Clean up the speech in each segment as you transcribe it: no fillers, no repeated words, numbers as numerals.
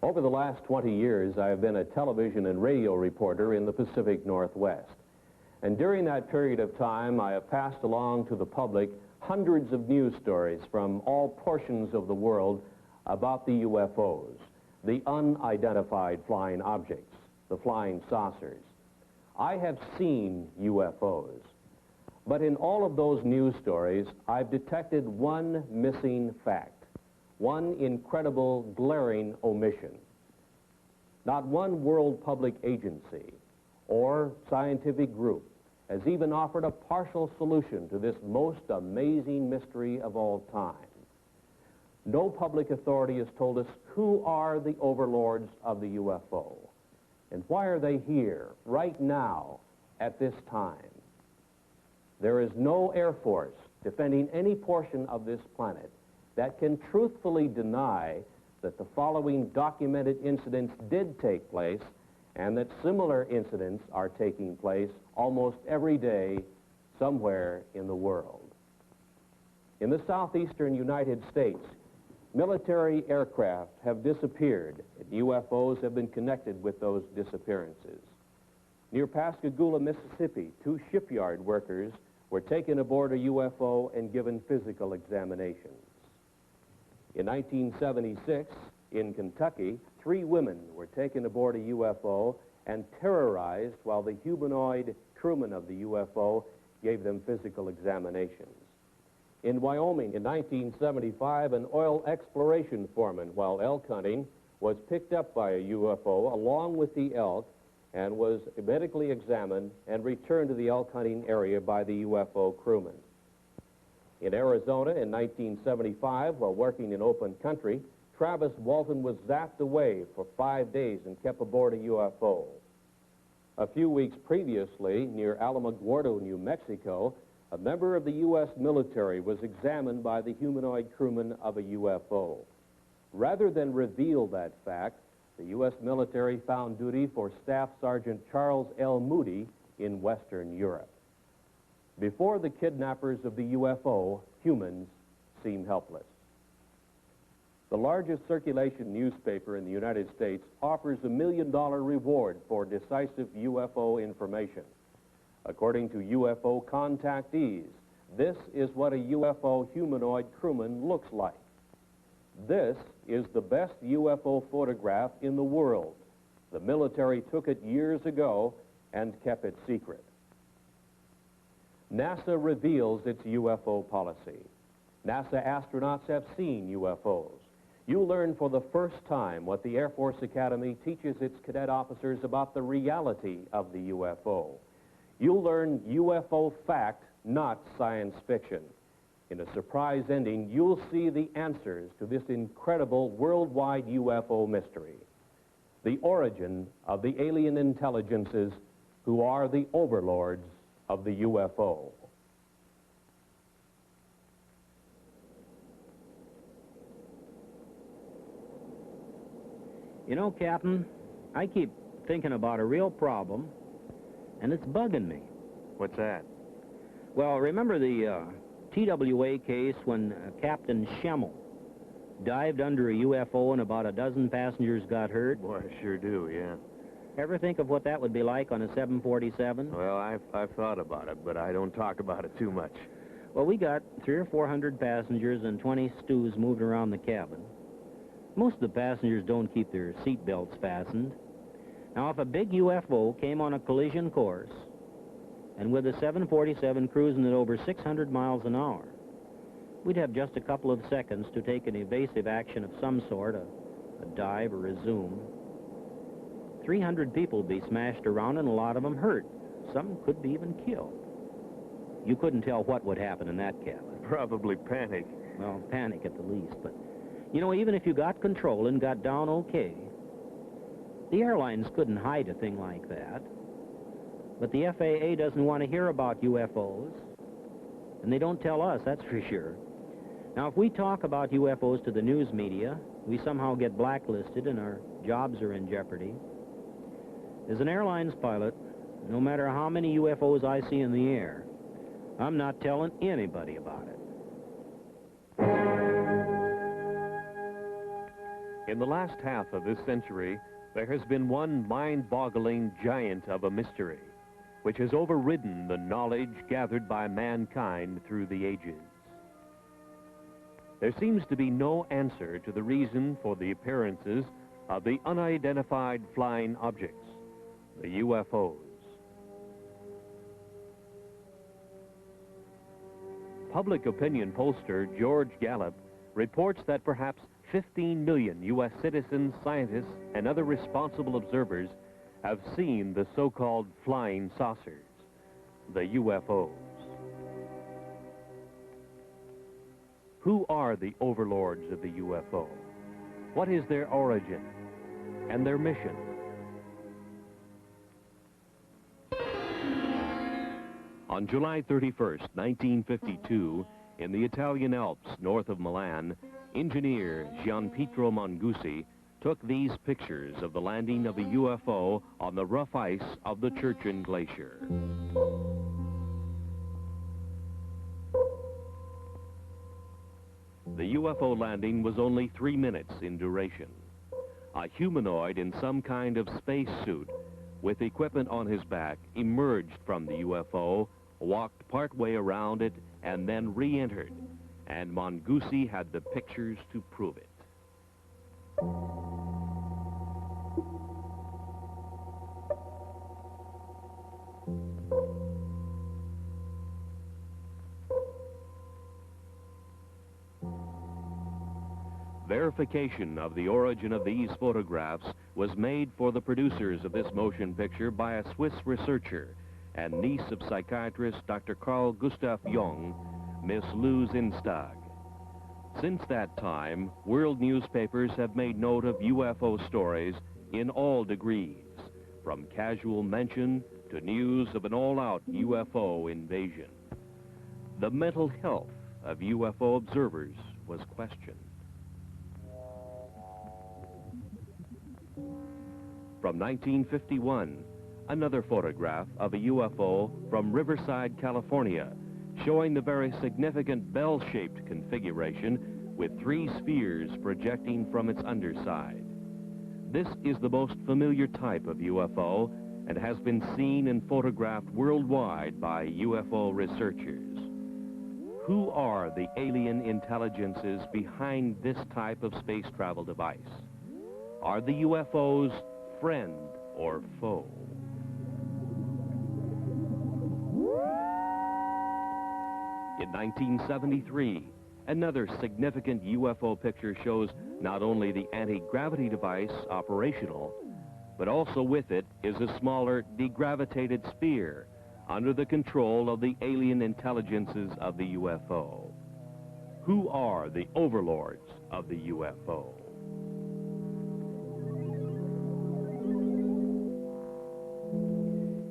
Over the last 20 years, I have been a television and radio reporter in the Pacific Northwest. And during that period of time, I have passed along to the public hundreds of news stories from all portions of the world about the UFOs, the unidentified flying objects, the flying saucers. I have seen UFOs, but in all of those news stories, I've detected one missing fact. One incredible, glaring omission. Not one world public agency or scientific group has even offered a partial solution to this most amazing mystery of all time. No public authority has told us who are the overlords of the UFO and why are they here right now at this time. There is no Air Force defending any portion of this planet that can truthfully deny that the following documented incidents did take place and that similar incidents are taking place almost every day somewhere in the world. In the southeastern United States, military aircraft have disappeared and UFOs have been connected with those disappearances. Near Pascagoula, Mississippi, 2 shipyard workers were taken aboard a UFO and given physical examinations. In 1976, in Kentucky, 3 women were taken aboard a UFO and terrorized while the humanoid crewman of the UFO gave them physical examinations. In Wyoming, in 1975, an oil exploration foreman, while elk hunting, was picked up by a UFO along with the elk and was medically examined and returned to the elk hunting area by the UFO crewman. In Arizona in 1975, while working in open country, Travis Walton was zapped away for 5 days and kept aboard a UFO. A few weeks previously, near Alamogordo, New Mexico, a member of the U.S. military was examined by the humanoid crewman of a UFO. Rather than reveal that fact, the U.S. military found duty for Staff Sergeant Charles L. Moody in Western Europe. Before the kidnappers of the UFO, humans seem helpless. The largest circulation newspaper in the United States offers a $1 million reward for decisive UFO information. According to UFO contactees, this is what a UFO humanoid crewman looks like. This is the best UFO photograph in the world. The military took it years ago and kept it secret. NASA reveals its UFO policy. NASA astronauts have seen UFOs. You'll learn for the first time what the Air Force Academy teaches its cadet officers about the reality of the UFO. You'll learn UFO fact, not science fiction. In a surprise ending, you'll see the answers to this incredible worldwide UFO mystery. The origin of the alien intelligences who are the overlords of the UFO. You know, Captain, I keep thinking about a real problem, and it's bugging me. What's that? Well, remember the TWA case when Captain Schemmel dived under a UFO and about a dozen passengers got hurt? Boy, I sure do, yeah. Ever think of what that would be like on a 747? Well, I've thought about it, but I don't talk about it too much. Well, we got 300 or 400 passengers and 20 stews moved around the cabin. Most of the passengers don't keep their seat belts fastened. Now, if a big UFO came on a collision course, and with a 747 cruising at over 600 miles an hour, we'd have just a couple of seconds to take an evasive action of some sort, a dive or a zoom. 300 people would be smashed around and a lot of them hurt. Some could be even killed. You couldn't tell what would happen in that cabin. Probably panic. Well, panic at the least, but, you know, even if you got control and got down okay, the airlines couldn't hide a thing like that. But the FAA doesn't want to hear about UFOs, and they don't tell us, that's for sure. Now, if we talk about UFOs to the news media, we somehow get blacklisted and our jobs are in jeopardy. As an airlines pilot, no matter how many UFOs I see in the air, I'm not telling anybody about it. In the last half of this century, there has been one mind-boggling giant of a mystery, which has overridden the knowledge gathered by mankind through the ages. There seems to be no answer to the reason for the appearances of the unidentified flying objects, the UFOs. Public opinion pollster George Gallup reports that perhaps 15 million U.S. citizens, scientists, and other responsible observers have seen the so-called flying saucers, the UFOs. Who are the overlords of the UFO? What is their origin and their mission? On July 31st, 1952, in the Italian Alps north of Milan, engineer Gianpietro Mangusi took these pictures of the landing of a UFO on the rough ice of the Churchill Glacier. The UFO landing was only 3 minutes in duration. A humanoid in some kind of space suit with equipment on his back emerged from the UFO, walked partway around it, and then re-entered, and Mangusi had the pictures to prove it. Verification of the origin of these photographs was made for the producers of this motion picture by a Swiss researcher and niece of psychiatrist Dr. Carl Gustav Jung, Miss Lou Zinstag. Since that time, world newspapers have made note of UFO stories in all degrees, from casual mention to news of an all-out UFO invasion. The mental health of UFO observers was questioned. From 1951, another photograph of a UFO from Riverside, California, showing the very significant bell-shaped configuration with 3 spheres projecting from its underside. This is the most familiar type of UFO and has been seen and photographed worldwide by UFO researchers. Who are the alien intelligences behind this type of space travel device? Are the UFOs friend or foe? In 1973, another significant UFO picture shows not only the anti-gravity device operational, but also with it is a smaller degravitated sphere under the control of the alien intelligences of the UFO. Who are the overlords of the UFO?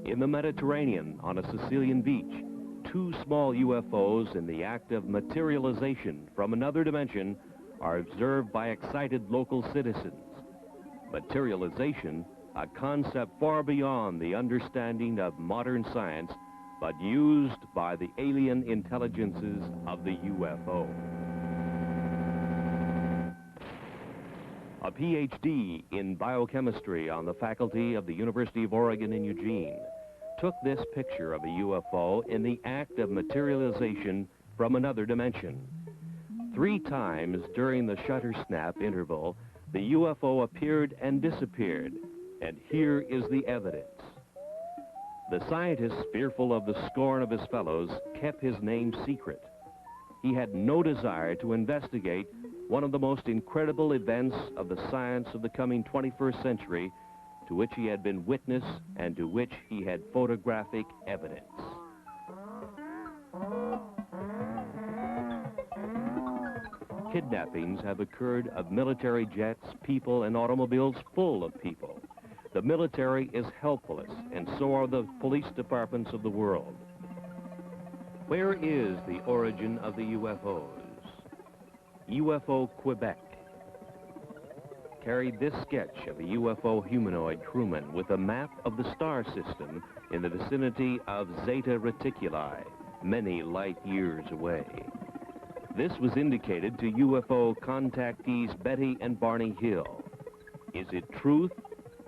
In the Mediterranean, on a Sicilian beach, 2 small UFOs in the act of materialization from another dimension are observed by excited local citizens. Materialization, a concept far beyond the understanding of modern science, but used by the alien intelligences of the UFO. A PhD in biochemistry on the faculty of the University of Oregon in Eugene took this picture of a UFO in the act of materialization from another dimension. 3 times during the shutter snap interval, the UFO appeared and disappeared, and here is the evidence. The scientist, fearful of the scorn of his fellows, kept his name secret. He had no desire to investigate one of the most incredible events of the science of the coming 21st century, to which he had been witness and to which he had photographic evidence. Kidnappings have occurred of military jets, people, and automobiles full of people. The military is helpless, and so are the police departments of the world. Where is the origin of the UFOs? UFO Quebec carried this sketch of a UFO humanoid crewman with a map of the star system in the vicinity of Zeta Reticuli, many light years away. This was indicated to UFO contactees Betty and Barney Hill. Is it truth,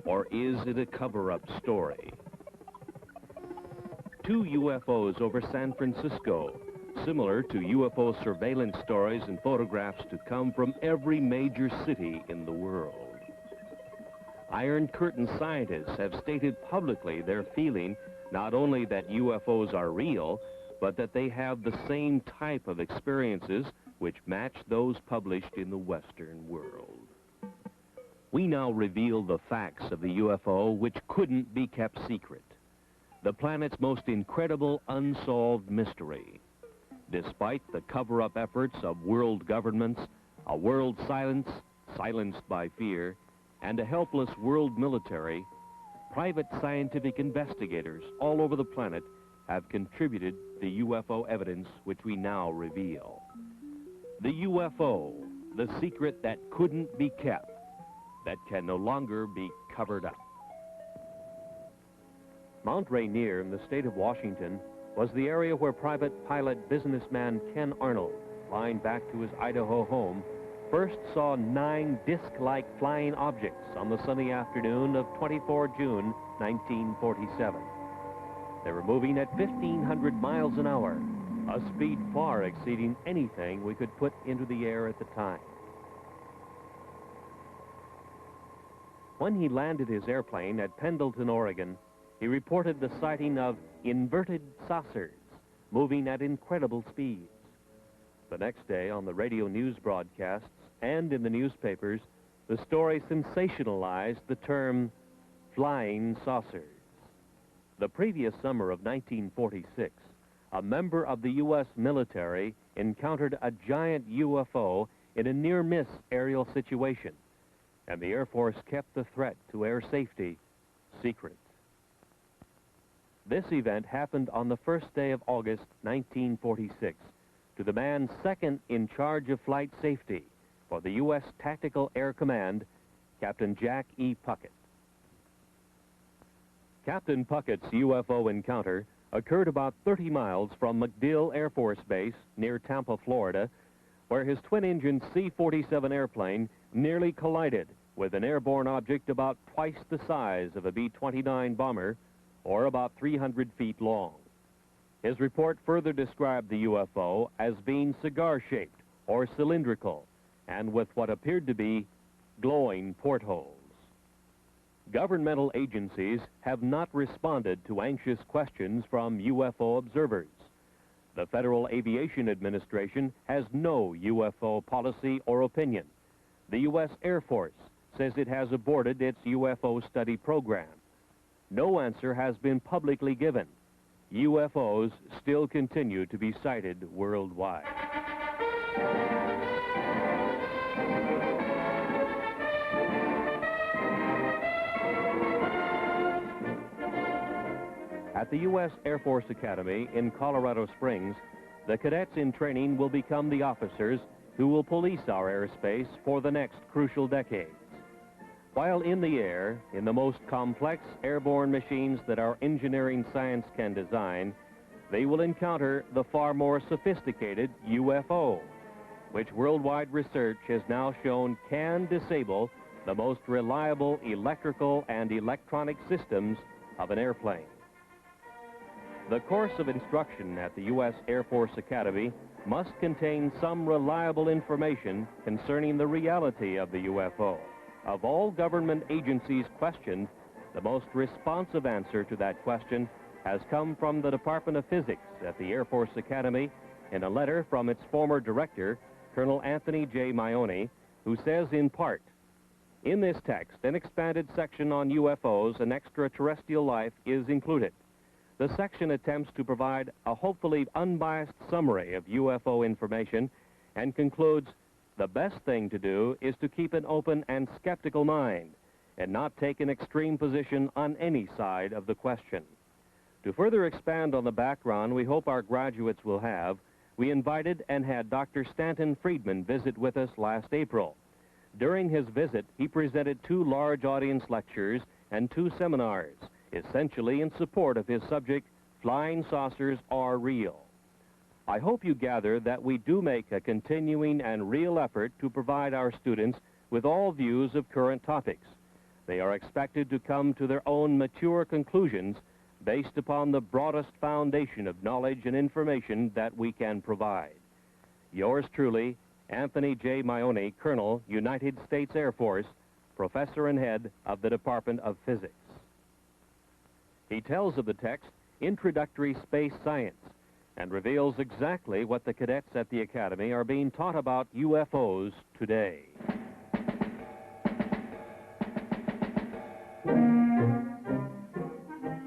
or is it a cover-up story? 2 UFOs over San Francisco, similar to UFO surveillance stories and photographs to come from every major city in the world. Iron Curtain scientists have stated publicly their feeling not only that UFOs are real, but that they have the same type of experiences which match those published in the Western world. We now reveal the facts of the UFO which couldn't be kept secret. The planet's most incredible unsolved mystery. Despite the cover-up efforts of world governments, a world silenced by fear, and a helpless world military, private scientific investigators all over the planet have contributed the UFO evidence which we now reveal. The UFO, the secret that couldn't be kept, that can no longer be covered up. Mount Rainier in the state of Washington was the area where private pilot businessman Ken Arnold, flying back to his Idaho home, first saw 9 disc-like flying objects on the sunny afternoon of 24 June 1947. They were moving at 1,500 miles an hour, a speed far exceeding anything we could put into the air at the time. When he landed his airplane at Pendleton, Oregon, he reported the sighting of inverted saucers moving at incredible speeds. The next day, on the radio news broadcasts and in the newspapers, the story sensationalized the term flying saucers. The previous summer of 1946, a member of the U.S. military encountered a giant UFO in a near-miss aerial situation, and the Air Force kept the threat to air safety secret. This event happened on the first day of August 1946 to the man second in charge of flight safety for the U.S. Tactical Air Command, Captain Jack E. Puckett. Captain Puckett's UFO encounter occurred about 30 miles from MacDill Air Force Base near Tampa, Florida, where his twin-engine C-47 airplane nearly collided with an airborne object about twice the size of a B-29 bomber, or about 300 feet long. His report further described the UFO as being cigar-shaped or cylindrical, and with what appeared to be glowing portholes. Governmental agencies have not responded to anxious questions from UFO observers. The Federal Aviation Administration has no UFO policy or opinion. The U.S. Air Force says it has aborted its UFO study program. No answer has been publicly given. UFOs still continue to be sighted worldwide. At the U.S. Air Force Academy in Colorado Springs, the cadets in training will become the officers who will police our airspace for the next crucial decades. While in the air, in the most complex airborne machines that our engineering science can design, they will encounter the far more sophisticated UFO, which worldwide research has now shown can disable the most reliable electrical and electronic systems of an airplane. The course of instruction at the U.S. Air Force Academy must contain some reliable information concerning the reality of the UFO. Of all government agencies questioned, the most responsive answer to that question has come from the Department of Physics at the Air Force Academy in a letter from its former director, Colonel Anthony J. Maione, who says in part, "In this text, an expanded section on UFOs and extraterrestrial life is included. The section attempts to provide a hopefully unbiased summary of UFO information and concludes, the best thing to do is to keep an open and skeptical mind and not take an extreme position on any side of the question." To further expand on the background we hope our graduates will have, we invited and had Dr. Stanton Friedman visit with us last April. During his visit, he presented 2 large audience lectures and 2 seminars, essentially in support of his subject, Flying Saucers Are Real. I hope you gather that we do make a continuing and real effort to provide our students with all views of current topics. They are expected to come to their own mature conclusions based upon the broadest foundation of knowledge and information that we can provide. Yours truly, Anthony J. Maione, Colonel, United States Air Force, Professor and Head of the Department of Physics. He tells of the text, Introductory Space Science, and reveals exactly what the cadets at the Academy are being taught about UFOs today.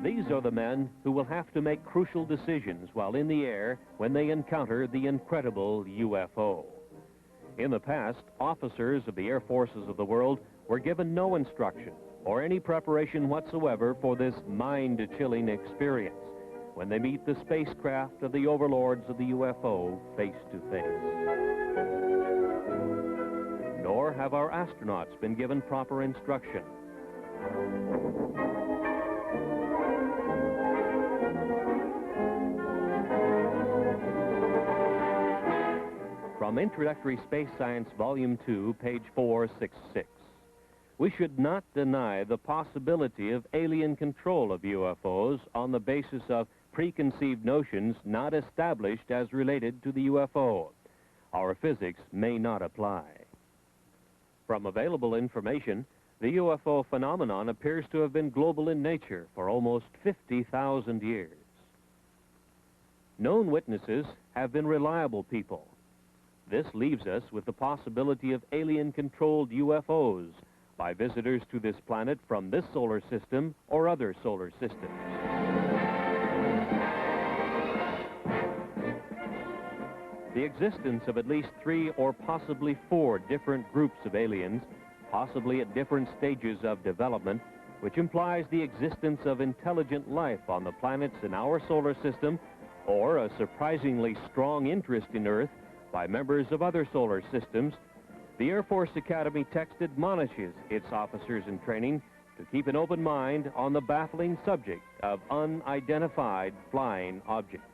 These are the men who will have to make crucial decisions while in the air when they encounter the incredible UFO. In the past, officers of the air forces of the world were given no instruction or any preparation whatsoever for this mind-chilling experience when they meet the spacecraft of the overlords of the UFO face to face. Nor have our astronauts been given proper instruction. From Introductory Space Science, Volume 2, page 466. We should not deny the possibility of alien control of UFOs on the basis of preconceived notions not established as related to the UFO. Our physics may not apply. From available information, the UFO phenomenon appears to have been global in nature for almost 50,000 years. Known witnesses have been reliable people. This leaves us with the possibility of alien-controlled UFOs by visitors to this planet from this solar system or other solar systems. The existence of at least 3 or possibly 4 different groups of aliens, possibly at different stages of development, which implies the existence of intelligent life on the planets in our solar system, or a surprisingly strong interest in Earth by members of other solar systems, the Air Force Academy text admonishes its officers in training to keep an open mind on the baffling subject of unidentified flying objects.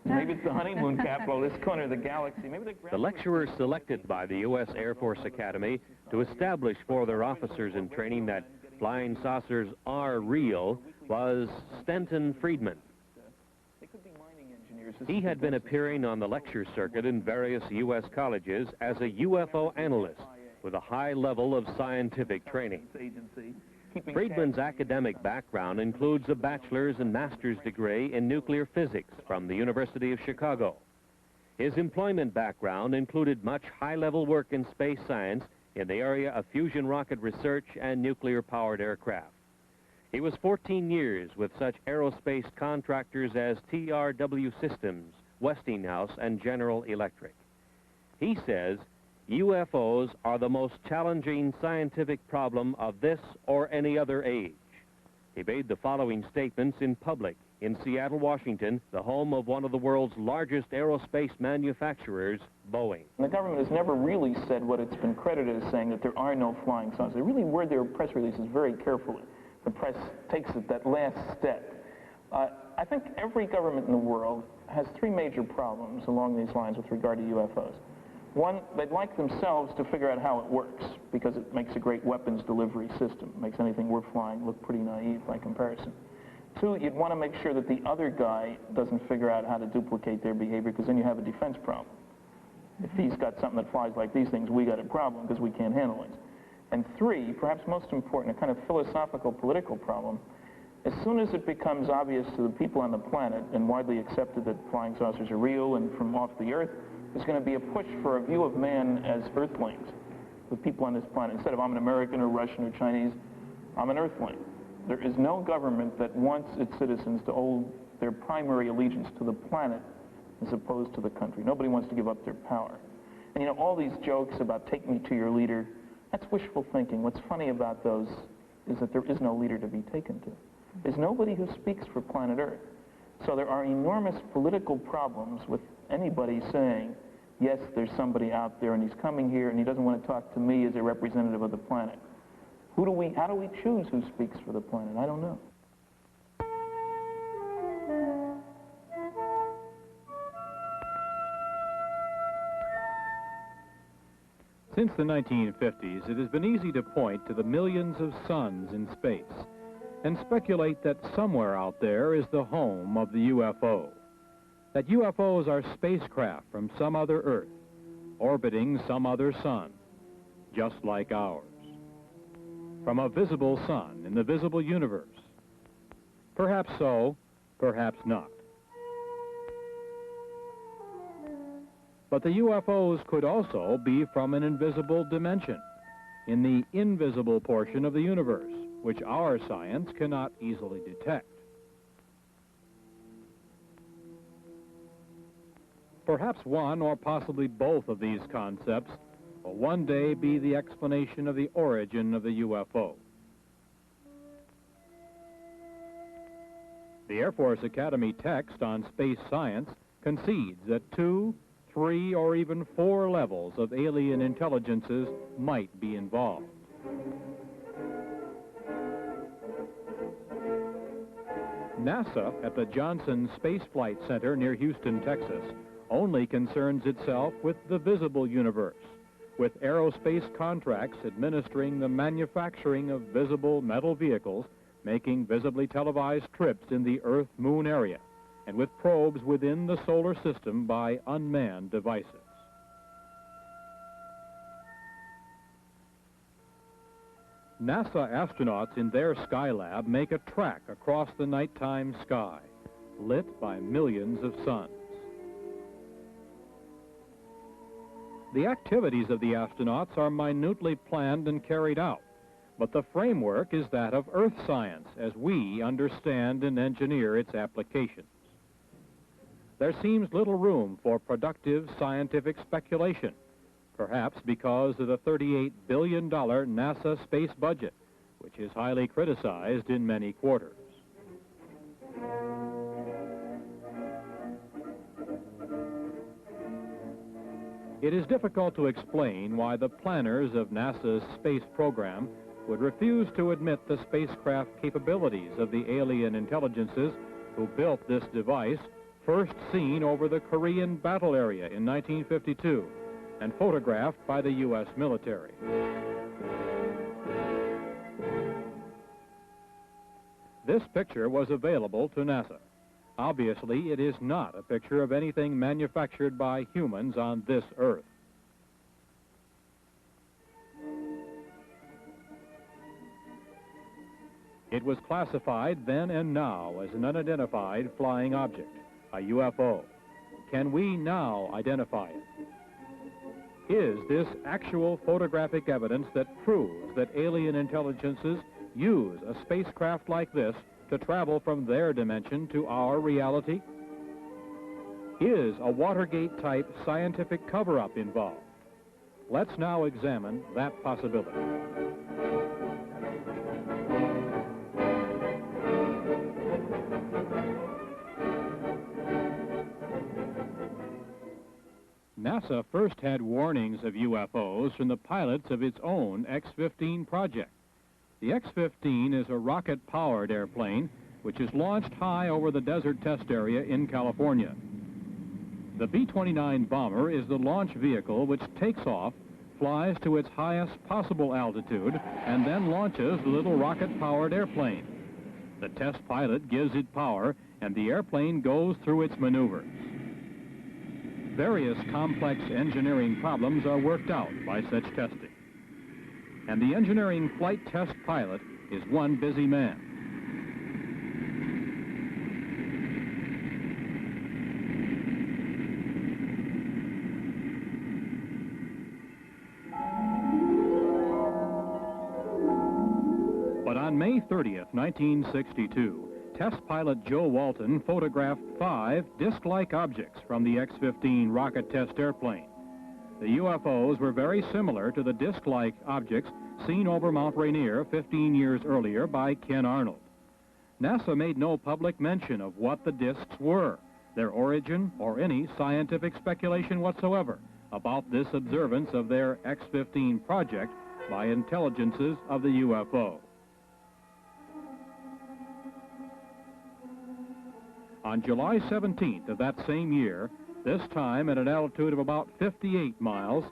Maybe it's the honeymoon capital, this corner of the galaxy. Maybe the lecturer selected by the U.S. Air Force Academy to establish for their officers in training that flying saucers are real was Stenton Friedman. He had been appearing on the lecture circuit in various U.S. colleges as a UFO analyst with a high level of scientific training. Friedman's academic background includes a bachelor's and master's degree in nuclear physics from the University of Chicago. His employment background included much high-level work in space science in the area of fusion rocket research and nuclear-powered aircraft. He was 14 years with such aerospace contractors as TRW Systems, Westinghouse, and General Electric. He says UFOs are the most challenging scientific problem of this or any other age. He made the following statements in public in Seattle, Washington, the home of one of the world's largest aerospace manufacturers, Boeing. The government has never really said what it's been credited as saying, that there are no flying saucers. They really word their press releases very carefully. The press takes it that last step. I think every government in the world has 3 major problems along these lines with regard to UFOs. One, they'd like themselves to figure out how it works, because it makes a great weapons delivery system. It makes anything worth flying look pretty naive by comparison. 2, you'd want to make sure that the other guy doesn't figure out how to duplicate their behavior, because then you have a defense problem. If he's got something that flies like these things, we got a problem because we can't handle it. And 3, perhaps most important, a kind of philosophical political problem. As soon as it becomes obvious to the people on the planet and widely accepted that flying saucers are real and from off the Earth, there's going to be a push for a view of man as Earthlings, the people on this planet. Instead of I'm an American or Russian or Chinese, I'm an Earthling. There is no government that wants its citizens to owe their primary allegiance to the planet as opposed to the country. Nobody wants to give up their power. And you know, all these jokes about take me to your leader, that's wishful thinking. What's funny about those is that there is no leader to be taken to. There's nobody who speaks for planet Earth. So there are enormous political problems with anybody saying, yes, there's somebody out there and he's coming here and he doesn't want to talk to me as a representative of the planet. How do we choose who speaks for the planet? I don't know. Since the 1950s, it has been easy to point to the millions of suns in space and speculate that somewhere out there is the home of the UFO. That UFOs are spacecraft from some other Earth, orbiting some other sun, just like ours. From a visible sun in the visible universe. Perhaps so, perhaps not. But the UFOs could also be from an invisible dimension, in the invisible portion of the universe, which our science cannot easily detect. Perhaps one or possibly both of these concepts will one day be the explanation of the origin of the UFO. The Air Force Academy text on space science concedes that 2, 3, or even 4 levels of alien intelligences might be involved. NASA at the Johnson Space Flight Center near Houston, Texas, only concerns itself with the visible universe, with aerospace contracts administering the manufacturing of visible metal vehicles, making visibly televised trips in the Earth-Moon area, and with probes within the solar system by unmanned devices. NASA astronauts in their Skylab make a track across the nighttime sky, lit by millions of suns. The activities of the astronauts are minutely planned and carried out, but the framework is that of Earth science as we understand and engineer its applications. There seems little room for productive scientific speculation, perhaps because of the $38 billion NASA space budget, which is highly criticized in many quarters. It is difficult to explain why the planners of NASA's space program would refuse to admit the spacecraft capabilities of the alien intelligences who built this device, first seen over the Korean battle area in 1952 and photographed by the U.S. military. This picture was available to NASA. Obviously, it is not a picture of anything manufactured by humans on this Earth. It was classified then and now as an unidentified flying object, a UFO. Can we now identify it? Is this actual photographic evidence that proves that alien intelligences use a spacecraft like this to travel from their dimension to our reality? Is a Watergate-type scientific cover-up involved? Let's now examine that possibility. NASA first had warnings of UFOs from the pilots of its own X-15 project. The X-15 is a rocket-powered airplane which is launched high over the desert test area in California. The B-29 bomber is the launch vehicle which takes off, flies to its highest possible altitude, and then launches the little rocket-powered airplane. The test pilot gives it power, and the airplane goes through its maneuvers. Various complex engineering problems are worked out by such testing. And the engineering flight test pilot is one busy man. But on May 30th, 1962, test pilot Joe Walton photographed 5 disc-like objects from the X-15 rocket test airplane. The UFOs were very similar to the disc-like objects seen over Mount Rainier 15 years earlier by Ken Arnold. NASA made no public mention of what the discs were, their origin, or any scientific speculation whatsoever about this observance of their X-15 project by intelligences of the UFO. On July 17th of that same year, this time at an altitude of about 58 miles,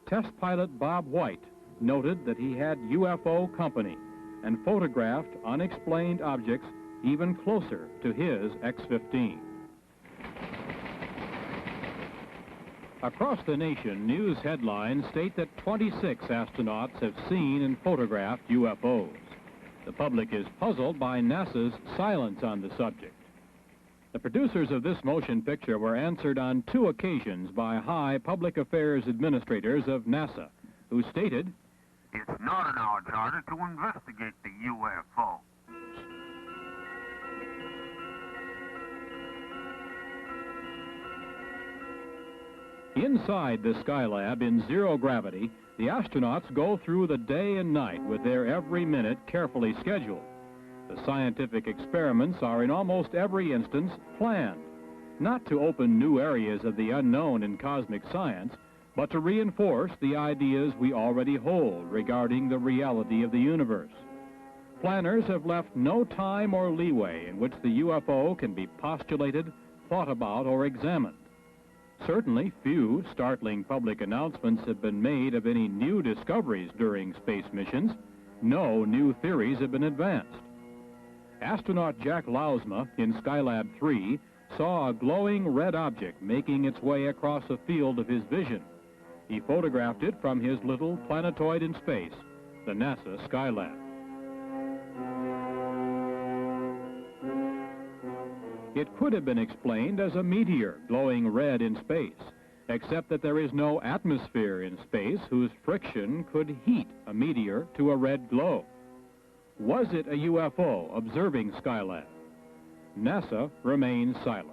test pilot Bob White noted that he had UFO company and photographed unexplained objects even closer to his X-15. Across the nation, news headlines state that 26 astronauts have seen and photographed UFOs. The public is puzzled by NASA's silence on the subject. The producers of this motion picture were answered on 2 occasions by high public affairs administrators of NASA, who stated, "It's not in our charter to investigate the UFO." Inside the Skylab in zero gravity, the astronauts go through the day and night with their every minute carefully scheduled. The scientific experiments are in almost every instance planned, not to open new areas of the unknown in cosmic science, but to reinforce the ideas we already hold regarding the reality of the universe. Planners have left no time or leeway in which the UFO can be postulated, thought about, or examined. Certainly, few startling public announcements have been made of any new discoveries during space missions. No new theories have been advanced. Astronaut Jack Lausma in Skylab 3 saw a glowing red object making its way across a field of his vision. He photographed it from his little planetoid in space, the NASA Skylab. It could have been explained as a meteor glowing red in space, except that there is no atmosphere in space whose friction could heat a meteor to a red glow. Was it a UFO observing Skylab? NASA remains silent.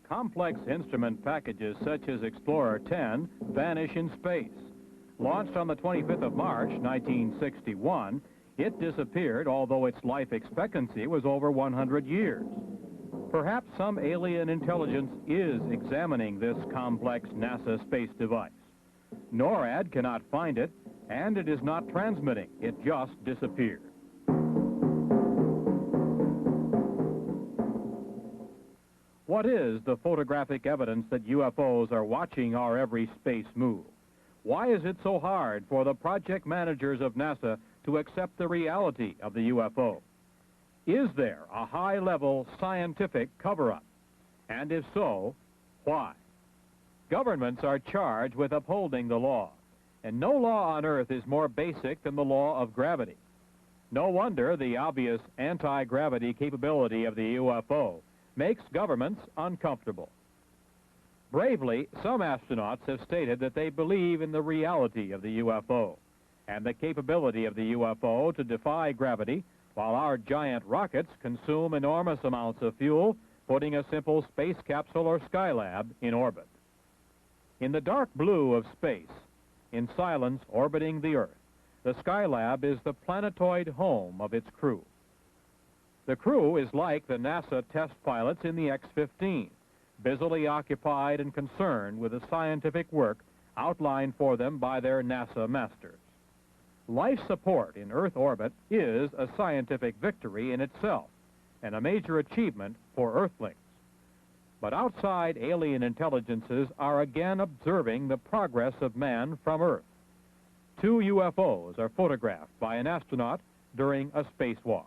Complex instrument packages such as Explorer 10 vanish in space. Launched on the 25th of March, 1961, it disappeared, although its life expectancy was over 100 years. Perhaps some alien intelligence is examining this complex NASA space device. NORAD cannot find it, and it is not transmitting. It just disappeared. What is the photographic evidence that UFOs are watching our every space move? Why is it so hard for the project managers of NASA to accept the reality of the UFO? Is there a high-level scientific cover-up? And if so, why? Governments are charged with upholding the law, and no law on Earth is more basic than the law of gravity. No wonder the obvious anti-gravity capability of the UFO makes governments uncomfortable. Bravely, some astronauts have stated that they believe in the reality of the UFO and the capability of the UFO to defy gravity while our giant rockets consume enormous amounts of fuel, putting a simple space capsule or Skylab in orbit. In the dark blue of space, in silence orbiting the Earth, the Skylab is the planetoid home of its crew. The crew is like the NASA test pilots in the X-15, busily occupied and concerned with the scientific work outlined for them by their NASA masters. Life support in Earth orbit is a scientific victory in itself and a major achievement for Earthlings. But outside alien intelligences are again observing the progress of man from Earth. 2 UFOs are photographed by an astronaut during a spacewalk.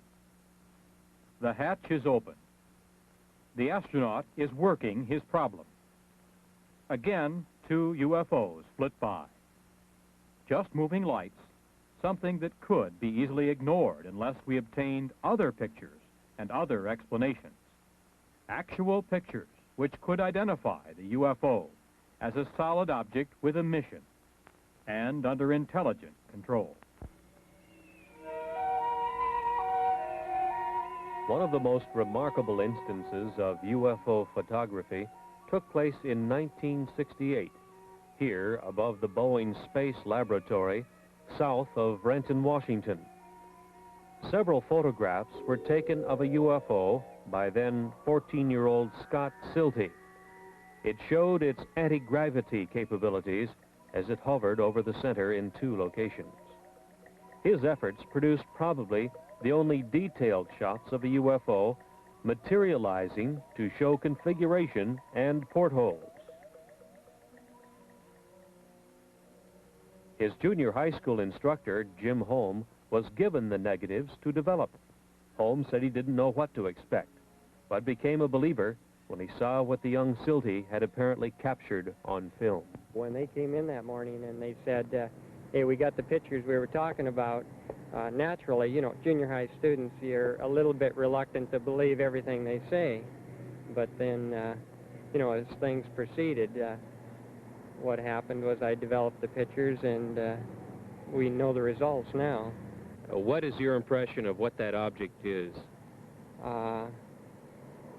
The hatch is open. The astronaut is working his problem. Again, 2 UFOs flit by. Just moving lights, something that could be easily ignored unless we obtained other pictures and other explanations. Actual pictures which could identify the UFO as a solid object with a mission and under intelligent control. One of the most remarkable instances of UFO photography took place in 1968, here above the Boeing Space Laboratory, south of Renton, Washington. Several photographs were taken of a UFO by then 14-year-old Scott Silty. It showed its anti-gravity capabilities as it hovered over the center in 2 locations. His efforts produced probably the only detailed shots of a UFO materializing to show configuration and portholes. His junior high school instructor, Jim Holm, was given the negatives to develop. Holm said he didn't know what to expect, but became a believer when he saw what the young Silty had apparently captured on film. When they came in that morning and they said, hey, we got the pictures we were talking about, naturally, you know, junior high students, you're a little bit reluctant to believe everything they say. But then, you know, as things proceeded, what happened was I developed the pictures, and we know the results now. What is your impression of what that object is?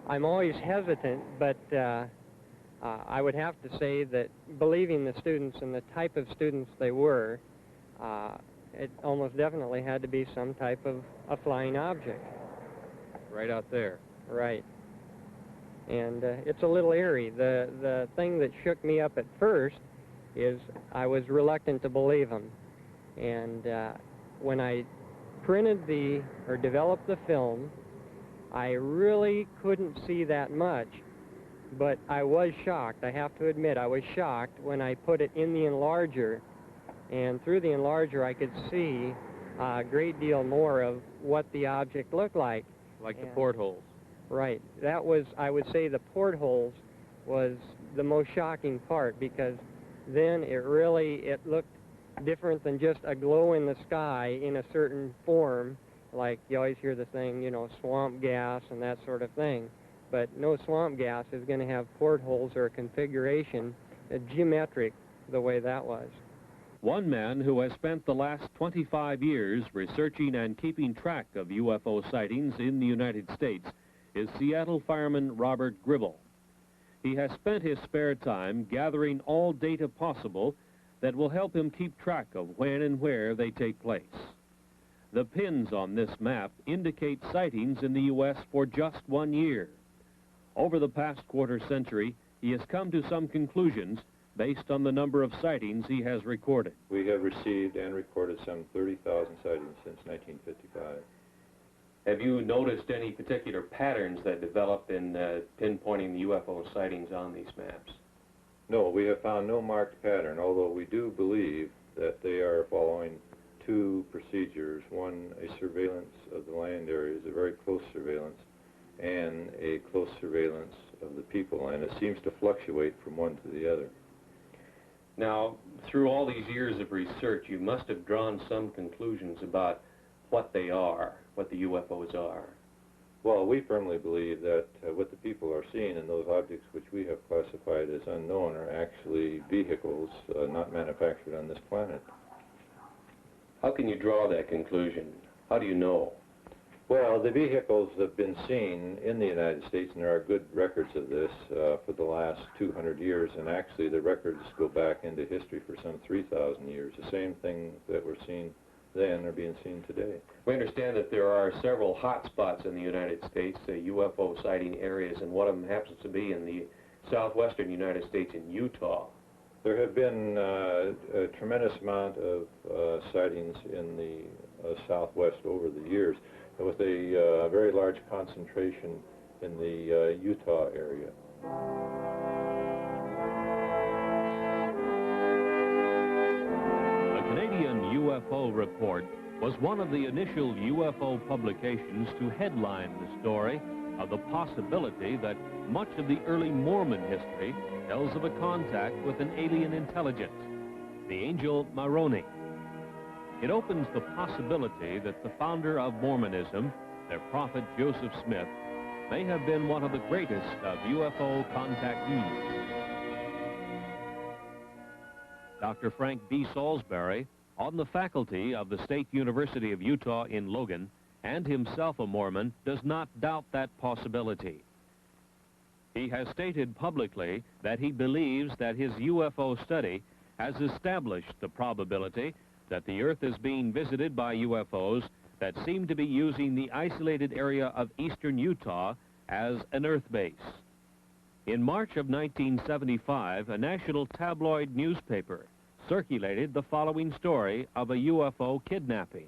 I'm always hesitant, but I would have to say that believing the students and the type of students they were, it almost definitely had to be some type of a flying object. Right out there. Right. And it's a little eerie. The thing that shook me up at first is I was reluctant to believe them. And when I printed or developed the film, I really couldn't see that much. But I was shocked. I have to admit, I was shocked when I put it in the enlarger. And through the enlarger, I could see a great deal more of what the object looked like. Like the portholes. Right. That was, I would say, the portholes was the most shocking part, because then it looked different than just a glow in the sky in a certain form, like you always hear the thing, you know, swamp gas and that sort of thing. But no swamp gas is going to have portholes or a configuration geometric the way that was. One man who has spent the last 25 years researching and keeping track of UFO sightings in the United States is Seattle fireman Robert Gribble. He has spent his spare time gathering all data possible that will help him keep track of when and where they take place. The pins on this map indicate sightings in the U.S. for just 1 year. Over the past quarter century, he has come to some conclusions based on the number of sightings he has recorded. We have received and recorded some 30,000 sightings since 1955. Have you noticed any particular patterns that developed in pinpointing the UFO sightings on these maps? No, we have found no marked pattern, although we do believe that they are following 2 procedures. One, a surveillance of the land areas, a very close surveillance, and a close surveillance of the people, and it seems to fluctuate from one to the other. Now, through all these years of research, you must have drawn some conclusions about what they are, what the UFOs are. Well, we firmly believe that what the people are seeing in those objects which we have classified as unknown are actually vehicles not manufactured on this planet. How can you draw that conclusion? How do you know? Well, the vehicles have been seen in the United States, and there are good records of this for the last 200 years, and actually the records go back into history for some 3,000 years. The same things that were seen then are being seen today. We understand that there are several hot spots in the United States, UFO sighting areas, and one of them happens to be in the southwestern United States in Utah. There have been a tremendous amount of sightings in the southwest over the years, with a very large concentration in the Utah area. The Canadian UFO Report was one of the initial UFO publications to headline the story of the possibility that much of the early Mormon history tells of a contact with an alien intelligence, the angel Moroni. It opens the possibility that the founder of Mormonism, their prophet Joseph Smith, may have been one of the greatest of UFO contactees. Dr. Frank D. Salisbury, on the faculty of the State University of Utah in Logan, and himself a Mormon, does not doubt that possibility. He has stated publicly that he believes that his UFO study has established the probability that the Earth is being visited by UFOs that seem to be using the isolated area of eastern Utah as an Earth base. In March of 1975, a national tabloid newspaper circulated the following story of a UFO kidnapping.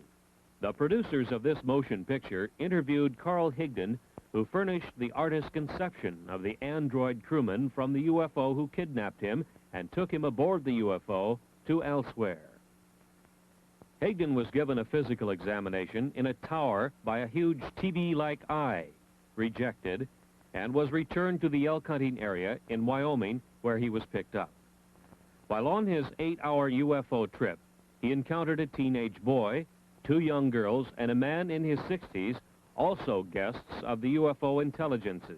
The producers of this motion picture interviewed Carl Higdon, who furnished the artist's conception of the android crewman from the UFO who kidnapped him and took him aboard the UFO to elsewhere. Higdon was given a physical examination in a tower by a huge TV-like eye, rejected, and was returned to the elk hunting area in Wyoming, where he was picked up. While on his 8-hour UFO trip, he encountered a teenage boy, 2 young girls, and a man in his 60s, also guests of the UFO intelligences.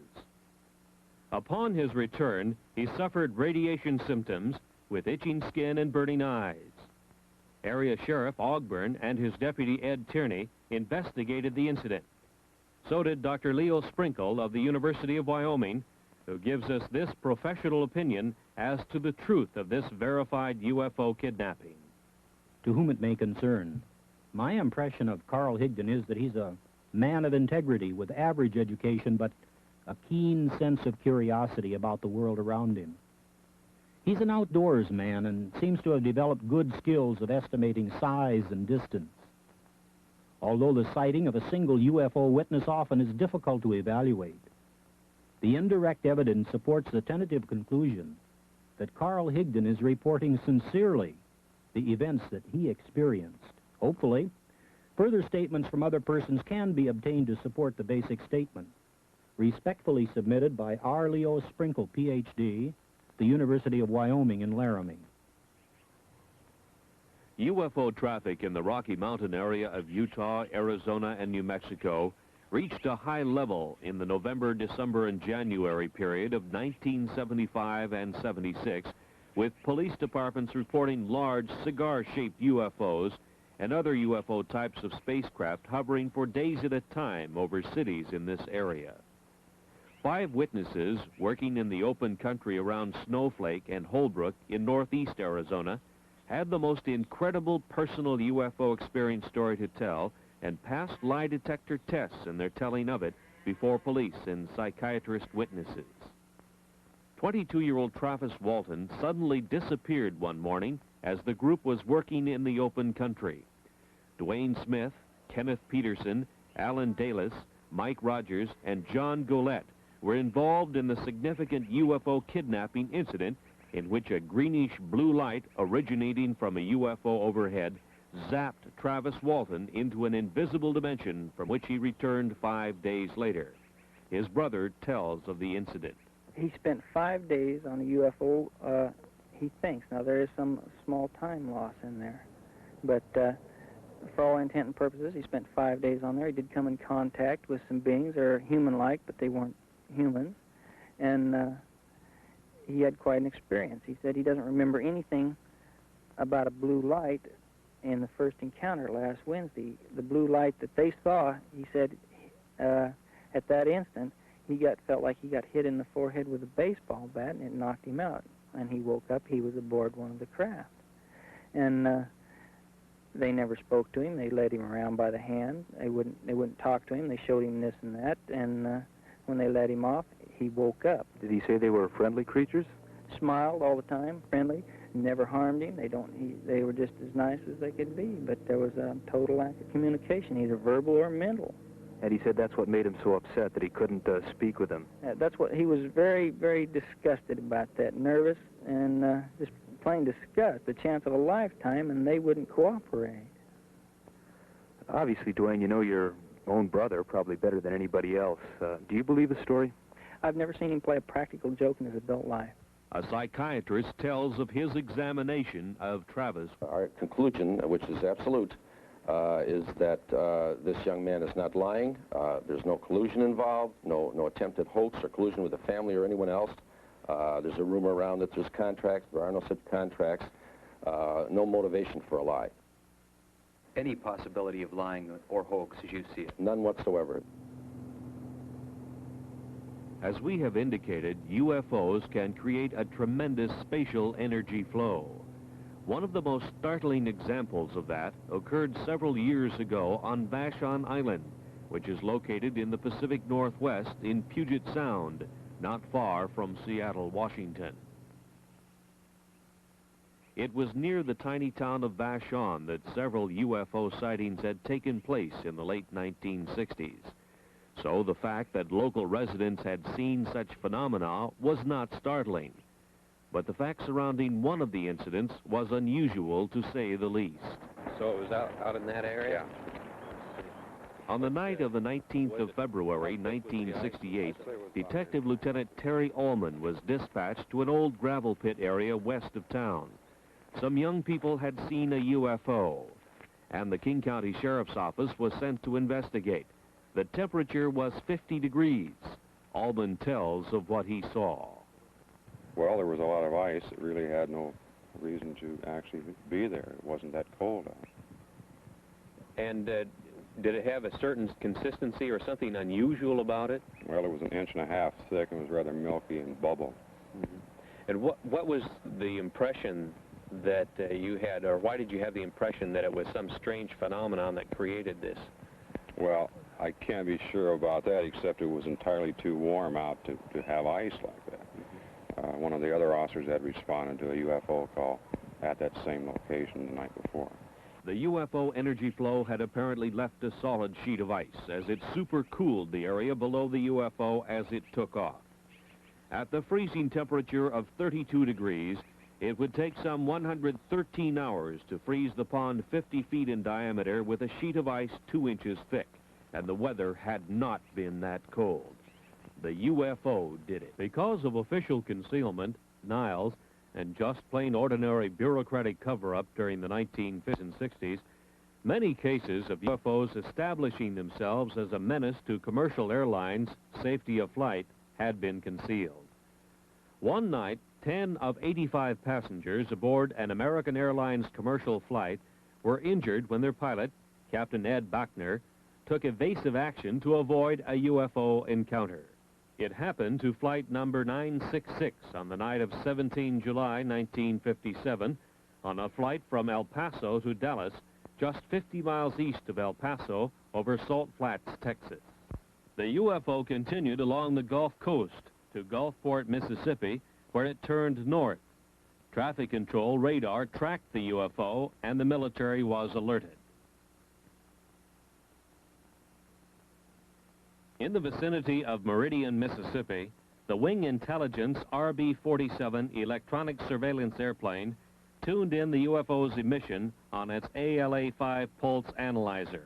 Upon his return, he suffered radiation symptoms with itching skin and burning eyes. Area Sheriff Ogburn and his deputy Ed Tierney investigated the incident. So did Dr. Leo Sprinkle of the University of Wyoming, who gives us this professional opinion as to the truth of this verified UFO kidnapping. To whom it may concern, my impression of Carl Higdon is that he's a man of integrity with average education, but a keen sense of curiosity about the world around him. He's an outdoors man and seems to have developed good skills of estimating size and distance. Although the sighting of a single UFO witness often is difficult to evaluate, the indirect evidence supports the tentative conclusion that Carl Higdon is reporting sincerely the events that he experienced. Hopefully, further statements from other persons can be obtained to support the basic statement. Respectfully submitted by R. Leo Sprinkle, Ph.D., the University of Wyoming in Laramie. UFO traffic in the Rocky Mountain area of Utah, Arizona, and New Mexico reached a high level in the November, December, and January period of 1975 and 76, with police departments reporting large cigar-shaped UFOs and other UFO types of spacecraft hovering for days at a time over cities in this area. 5 witnesses working in the open country around Snowflake and Holbrook in northeast Arizona had the most incredible personal UFO experience story to tell and passed lie detector tests in their telling of it before police and psychiatrist witnesses. 22-year-old Travis Walton suddenly disappeared one morning as the group was working in the open country. Dwayne Smith, Kenneth Peterson, Alan Dalis, Mike Rogers, and John Golette were involved in the significant UFO kidnapping incident in which a greenish-blue light originating from a UFO overhead zapped Travis Walton into an invisible dimension from which he returned 5 days later. His brother tells of the incident. He spent 5 days on a UFO, he thinks. Now, there is some small time loss in there. But for all intent and purposes, he spent 5 days on there. He did come in contact with some beings that are human-like, but they weren't humans. And he had quite an experience. He said he doesn't remember anything about a blue light in the first encounter last Wednesday. The blue light that they saw, he said, at that instant, felt like he got hit in the forehead with a baseball bat, and it knocked him out. And he woke up. He was aboard one of the craft. And they never spoke to him. They led him around by the hand. They wouldn't talk to him. They showed him this and that. And when they let him off, he woke up. Did he say they were friendly creatures? Smiled all the time, friendly, never harmed him. They were just as nice as they could be. But there was a total lack of communication, either verbal or mental. And he said that's what made him so upset, that he couldn't speak with them. That's what he was very, very disgusted about that, nervous and just plain disgust, the chance of a lifetime, and they wouldn't cooperate. Obviously, Dwayne, you know your own brother probably better than anybody else. Do you believe the story? I've never seen him play a practical joke in his adult life. A psychiatrist tells of his examination of Travis. Our conclusion, which is absolute, is that this young man is not lying. There's no collusion involved, no attempted hoax or collusion with the family or anyone else. There's a rumor around that there's contracts. There are no such contracts. No motivation for a lie. Any possibility of lying or hoax as you see it? None whatsoever. As we have indicated, UFOs can create a tremendous spatial energy flow. One of the most startling examples of that occurred several years ago on Vashon Island, which is located in the Pacific Northwest in Puget Sound, not far from Seattle, Washington. It was near the tiny town of Vashon that several UFO sightings had taken place in the late 1960s. So the fact that local residents had seen such phenomena was not startling. But the fact surrounding one of the incidents was unusual, to say the least. So it was out in that area? On the night of the 19th of February, 1968, Detective Lieutenant Terry Ullman was dispatched to an old gravel pit area west of town. Some young people had seen a UFO, and the King County Sheriff's Office was sent to investigate. The temperature was 50 degrees. Ullman tells of what he saw. Well, there was a lot of ice. It really had no reason to actually be there. It wasn't that cold out. And did it have a certain consistency or something unusual about it? Well, it was 1.5 inches thick and was rather milky and bubble. Mm-hmm. And what was the impression that you had, or why did you have the impression that it was some strange phenomenon that created this? Well, I can't be sure about that, except it was entirely too warm out to have ice like that. One of the other officers had responded to a UFO call at that same location the night before. The UFO energy flow had apparently left a solid sheet of ice as it supercooled the area below the UFO as it took off. At the freezing temperature of 32 degrees, it would take some 113 hours to freeze the pond 50 feet in diameter with a sheet of ice 2 inches thick, and the weather had not been that cold. The UFO did it. Because of official concealment, denials, and just plain ordinary bureaucratic cover-up during the 1950s and 60s, many cases of UFOs establishing themselves as a menace to commercial airlines' safety of flight had been concealed. One night, 10 of 85 passengers aboard an American Airlines commercial flight were injured when their pilot, Captain Ed Bachner, took evasive action to avoid a UFO encounter. It happened to flight number 966 on the night of 17 July 1957 on a flight from El Paso to Dallas, just 50 miles east of El Paso over Salt Flats, Texas. The UFO continued along the Gulf Coast to Gulfport, Mississippi, where it turned north. Traffic control radar tracked the UFO, and the military was alerted. In the vicinity of Meridian, Mississippi, the Wing Intelligence RB-47 electronic surveillance airplane tuned in the UFO's emission on its ALA-5 pulse analyzer.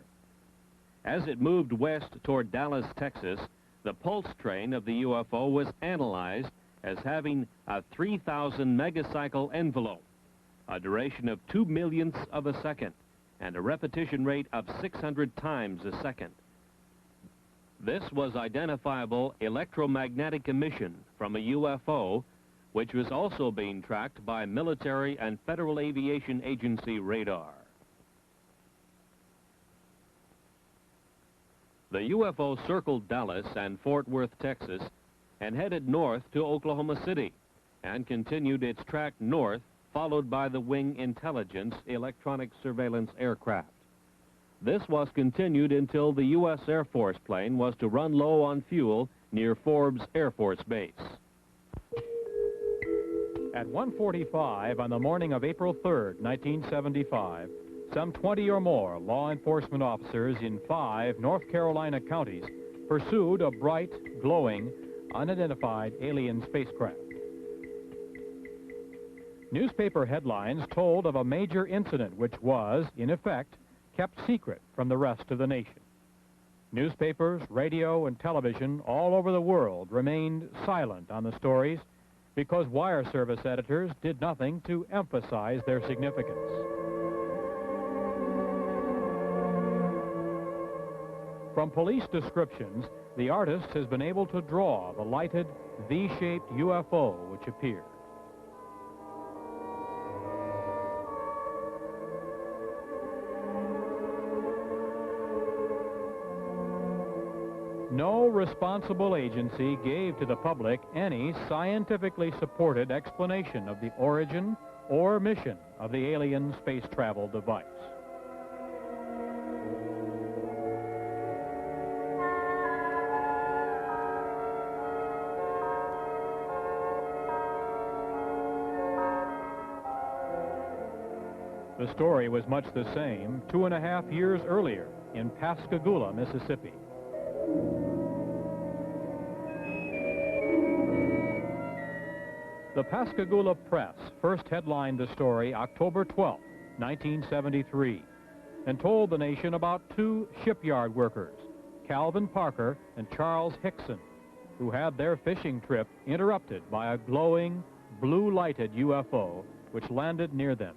As it moved west toward Dallas, Texas, the pulse train of the UFO was analyzed as having a 3,000 megacycle envelope, a duration of 2 millionths of a second, and a repetition rate of 600 times a second. This was identifiable electromagnetic emission from a UFO, which was also being tracked by military and Federal Aviation Agency radar. The UFO circled Dallas and Fort Worth, Texas, and headed north to Oklahoma City, and continued its track north, followed by the Wing Intelligence electronic surveillance aircraft. This was continued until the U.S. Air Force plane was to run low on fuel near Forbes Air Force Base. At 1:45 on the morning of April 3rd, 1975, some 20 or more law enforcement officers in 5 North Carolina counties pursued a bright, glowing, unidentified alien spacecraft. Newspaper headlines told of a major incident which was, in effect, kept secret from the rest of the nation. Newspapers, radio, and television all over the world remained silent on the stories because wire service editors did nothing to emphasize their significance. From police descriptions, the artist has been able to draw the lighted V-shaped UFO which appeared. No responsible agency gave to the public any scientifically supported explanation of the origin or mission of the alien space travel device. The story was much the same 2.5 years earlier in Pascagoula, Mississippi. The Pascagoula Press first headlined the story October 12, 1973, and told the nation about two shipyard workers, Calvin Parker and Charles Hickson, who had their fishing trip interrupted by a glowing, blue-lighted UFO which landed near them.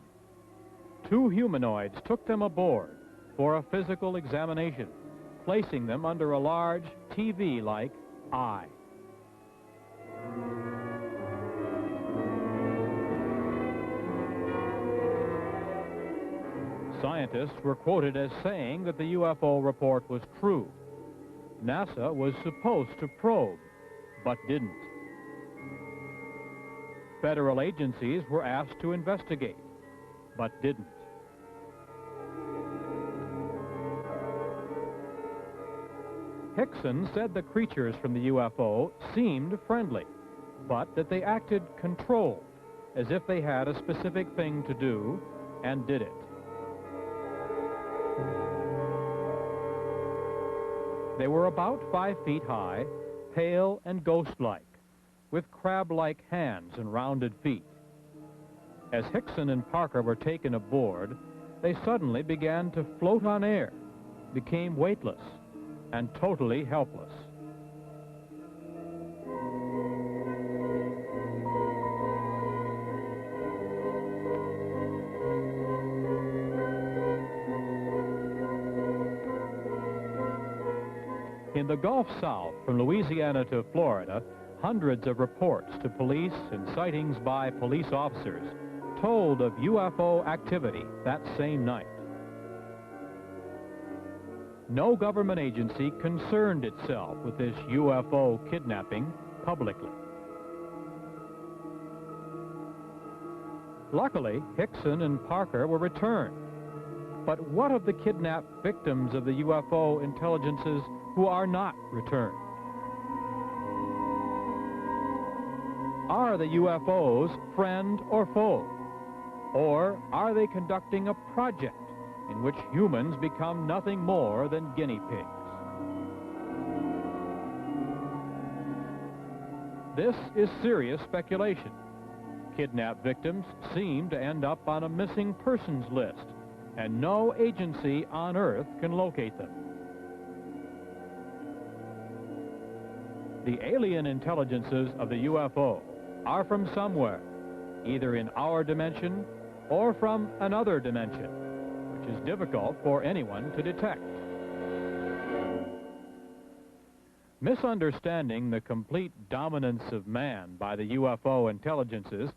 Two humanoids took them aboard for a physical examination, placing them under a large TV-like eye. Scientists were quoted as saying that the UFO report was true. NASA was supposed to probe, but didn't. Federal agencies were asked to investigate, but didn't. Hickson said the creatures from the UFO seemed friendly, but that they acted controlled, as if they had a specific thing to do and did it. They were about 5 feet high, pale and ghost-like, with crab-like hands and rounded feet. As Hickson and Parker were taken aboard, they suddenly began to float on air, became weightless, and totally helpless. In the Gulf South, from Louisiana to Florida, hundreds of reports to police and sightings by police officers told of UFO activity that same night. No government agency concerned itself with this UFO kidnapping publicly. Luckily, Hickson and Parker were returned. But what of the kidnapped victims of the UFO intelligences who are not returned? Are the UFOs friend or foe? Or are they conducting a project in which humans become nothing more than guinea pigs? This is serious speculation. Kidnapped victims seem to end up on a missing persons list, and no agency on Earth can locate them. The alien intelligences of the UFO are from somewhere, either in our dimension or from another dimension, which is difficult for anyone to detect. Misunderstanding the complete dominance of man by the UFO intelligences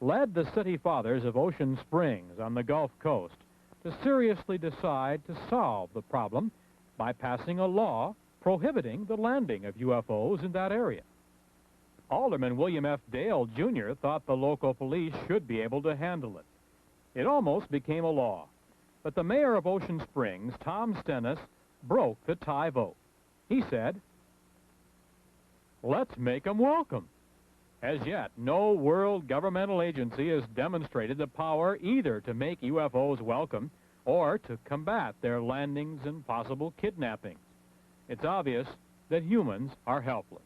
led the city fathers of Ocean Springs on the Gulf Coast to seriously decide to solve the problem by passing a law prohibiting the landing of UFOs in that area. Alderman William F. Dale, Jr. thought the local police should be able to handle it. It almost became a law, but the mayor of Ocean Springs, Tom Stennis, broke the tie vote. He said, "Let's make them welcome." As yet, no world governmental agency has demonstrated the power either to make UFOs welcome or to combat their landings and possible kidnappings. It's obvious that humans are helpless.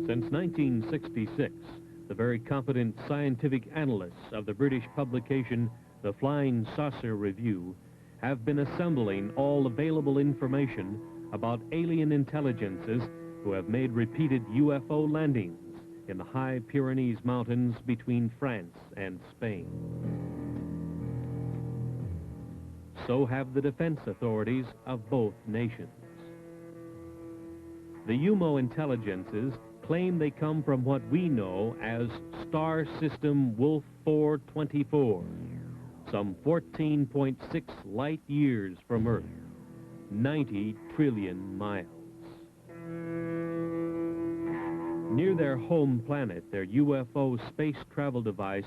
Since 1966, the very competent scientific analysts of the British publication The Flying Saucer Review have been assembling all available information about alien intelligences who have made repeated UFO landings in the high Pyrenees Mountains between France and Spain. So have the defense authorities of both nations. The UMO intelligences claim they come from what we know as Star System Wolf 424, some 14.6 light years from Earth, 90 trillion miles. Near their home planet, their UFO space travel device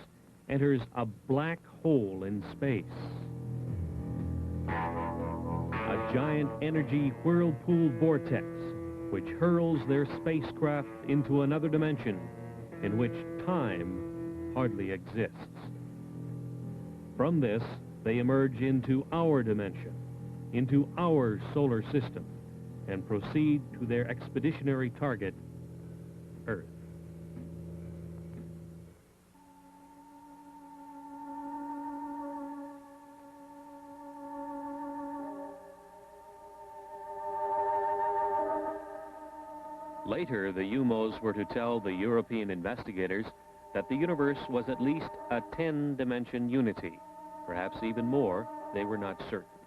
enters a black hole in space. A giant energy whirlpool vortex, which hurls their spacecraft into another dimension in which time hardly exists. From this, they emerge into our dimension, into our solar system, and proceed to their expeditionary target, Earth. Later, the UMOs were to tell the European investigators that the universe was at least a 10-dimension unity. Perhaps even more, they were not certain.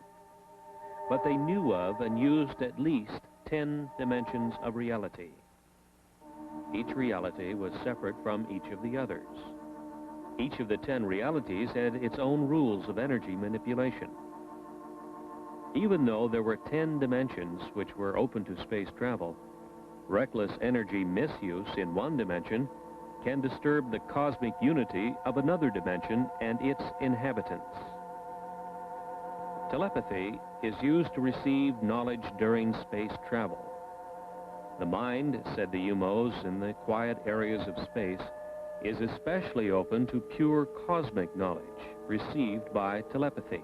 But they knew of and used at least 10 dimensions of reality. Each reality was separate from each of the others. Each of the 10 realities had its own rules of energy manipulation. Even though there were 10 dimensions which were open to space travel, reckless energy misuse in one dimension can disturb the cosmic unity of another dimension and its inhabitants. Telepathy is used to receive knowledge during space travel. The mind, said the UMOs in the quiet areas of space, is especially open to pure cosmic knowledge received by telepathy.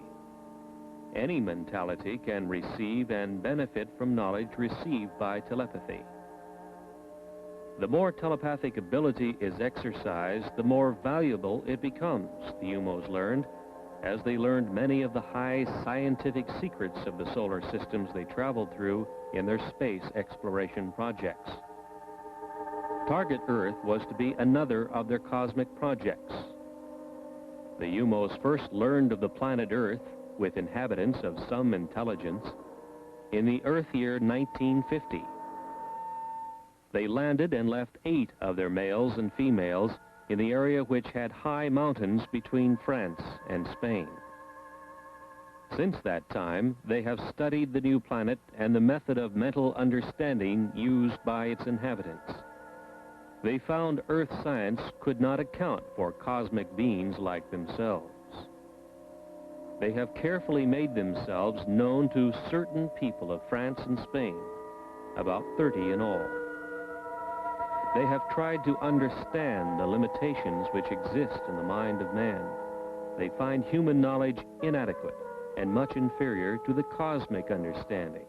Any mentality can receive and benefit from knowledge received by telepathy. The more telepathic ability is exercised, the more valuable it becomes, the UMOs learned, as they learned many of the high scientific secrets of the solar systems they traveled through in their space exploration projects. Target Earth was to be another of their cosmic projects. The UMOs first learned of the planet Earth, with inhabitants of some intelligence, in the Earth year 1950. They landed and left 8 of their males and females in the area which had high mountains between France and Spain. Since that time, they have studied the new planet and the method of mental understanding used by its inhabitants. They found Earth science could not account for cosmic beings like themselves. They have carefully made themselves known to certain people of France and Spain, about 30 in all. They have tried to understand the limitations which exist in the mind of man. They find human knowledge inadequate and much inferior to the cosmic understanding,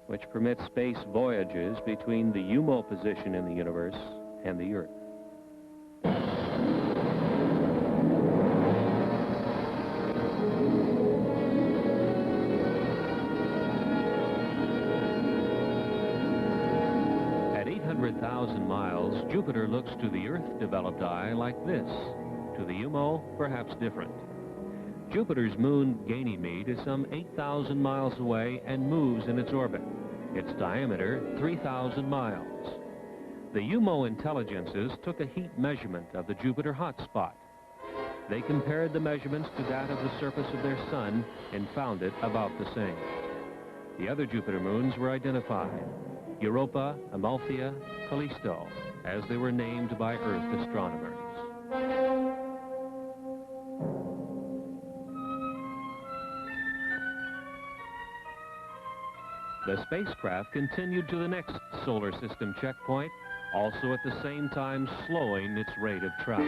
which permits space voyages between the UMO position in the universe and the Earth. At 800,000 miles, Jupiter looks to the Earth-developed eye like this. To the UMO, perhaps different. Jupiter's moon, Ganymede, is some 8,000 miles away and moves in its orbit. Its diameter, 3,000 miles. The UMO intelligences took a heat measurement of the Jupiter hotspot. They compared the measurements to that of the surface of their sun and found it about the same. The other Jupiter moons were identified: Europa, Amalthea, Callisto, as they were named by Earth astronomers. The spacecraft continued to the next solar system checkpoint, also at the same time slowing its rate of travel.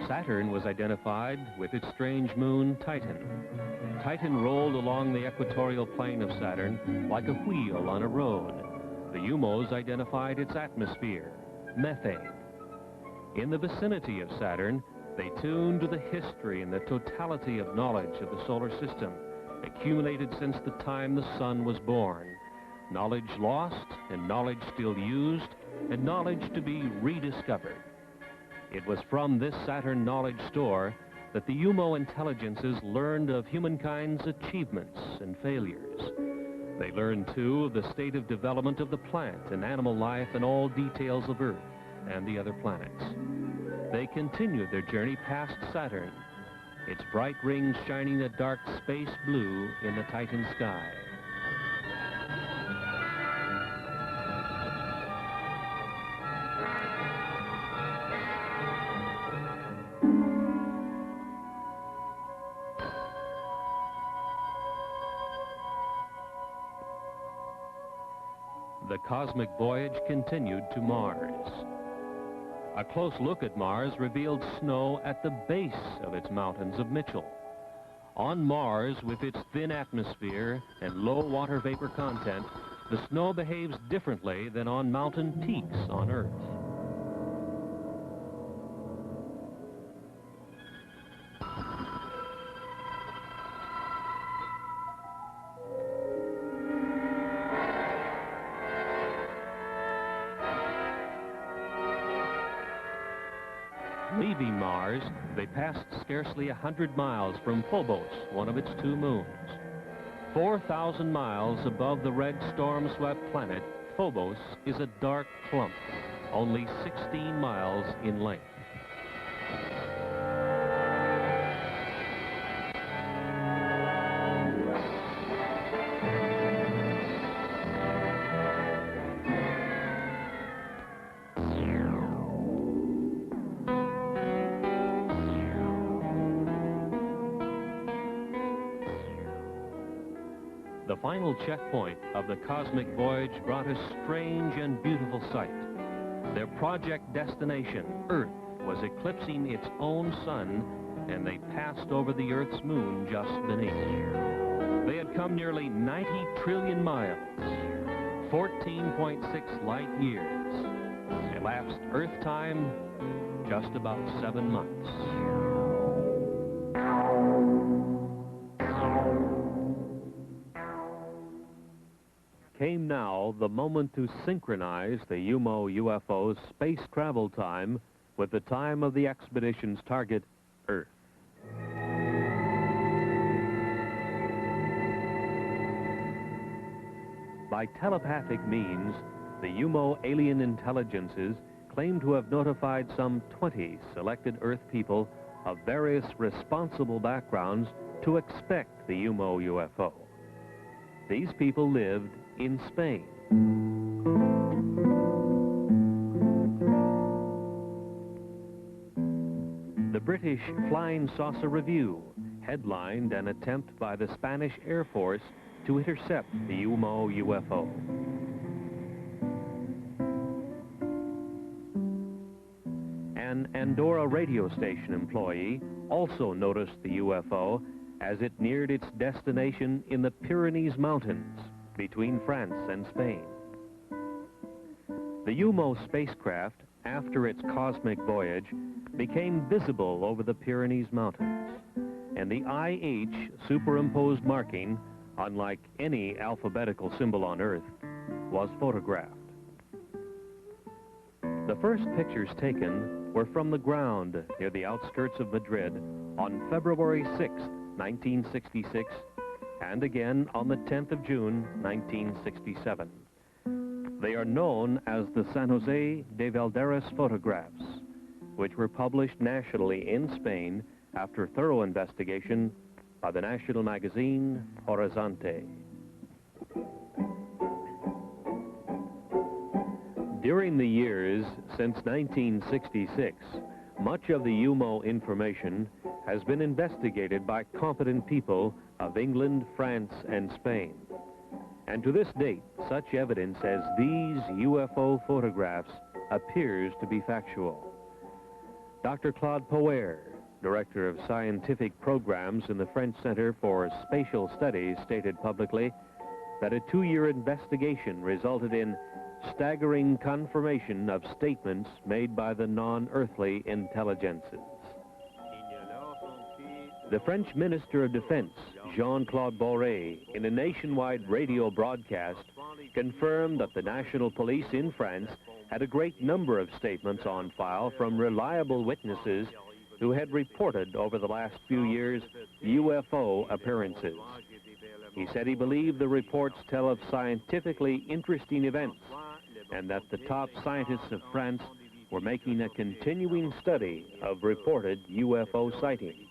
Saturn was identified with its strange moon, Titan. Titan rolled along the equatorial plane of Saturn like a wheel on a road. The UMOs identified its atmosphere, methane. In the vicinity of Saturn, they tuned to the history and the totality of knowledge of the solar system, accumulated since the time the sun was born. Knowledge lost, and knowledge still used, and knowledge to be rediscovered. It was from this Saturn knowledge store that the UMO intelligences learned of humankind's achievements and failures. They learned, too, of the state of development of the plant and animal life and all details of Earth and the other planets. They continued their journey past Saturn, its bright rings shining a dark space blue in the Titan sky. the cosmic voyage continued to Mars. A close look at Mars revealed snow at the base of its mountains of Mitchell. On Mars, with its thin atmosphere and low water vapor content, the snow behaves differently than on mountain peaks on Earth. Leaving Mars, they passed scarcely 100 miles from Phobos, one of its 2 moons. 4,000 miles above the red storm-swept planet, Phobos is a dark clump, only 16 miles in length. The final checkpoint of the cosmic voyage brought a strange and beautiful sight. Their project destination, Earth, was eclipsing its own sun, and they passed over the Earth's moon just beneath. They had come nearly 90 trillion miles, 14.6 light years. Elapsed Earth time, just about 7 months. Came now the moment to synchronize the UFO's space travel time with the time of the expedition's target, Earth. By telepathic means, the UMO alien intelligences claim to have notified some 20 selected Earth people of various responsible backgrounds to expect the UFO. These people lived in Spain. The British Flying Saucer Review headlined an attempt by the Spanish Air Force to intercept the UFO. An Andorra radio station employee also noticed the UFO as it neared its destination in the Pyrenees Mountains between France and Spain. The UMO spacecraft, after its cosmic voyage, became visible over the Pyrenees Mountains, and the IH superimposed marking, unlike any alphabetical symbol on Earth, was photographed. The first pictures taken were from the ground near the outskirts of Madrid on February 6, 1966, and again on the 10th of June, 1967. They are known as the San Jose de Valderas photographs, which were published nationally in Spain after thorough investigation by the national magazine Horizonte. During the years since 1966, much of the UMO information has been investigated by competent people of England, France, and Spain. And to this date, such evidence as these UFO photographs appears to be factual. Dr. Claude Poer, Director of Scientific Programs in the French Center for Spatial Studies, stated publicly that a 2-year investigation resulted in staggering confirmation of statements made by the non-earthly intelligences. The French Minister of Defense, Jean-Claude Boré, in a nationwide radio broadcast, confirmed that the national police in France had a great number of statements on file from reliable witnesses who had reported over the last few years UFO appearances. He said he believed the reports tell of scientifically interesting events and that the top scientists of France were making a continuing study of reported UFO sightings.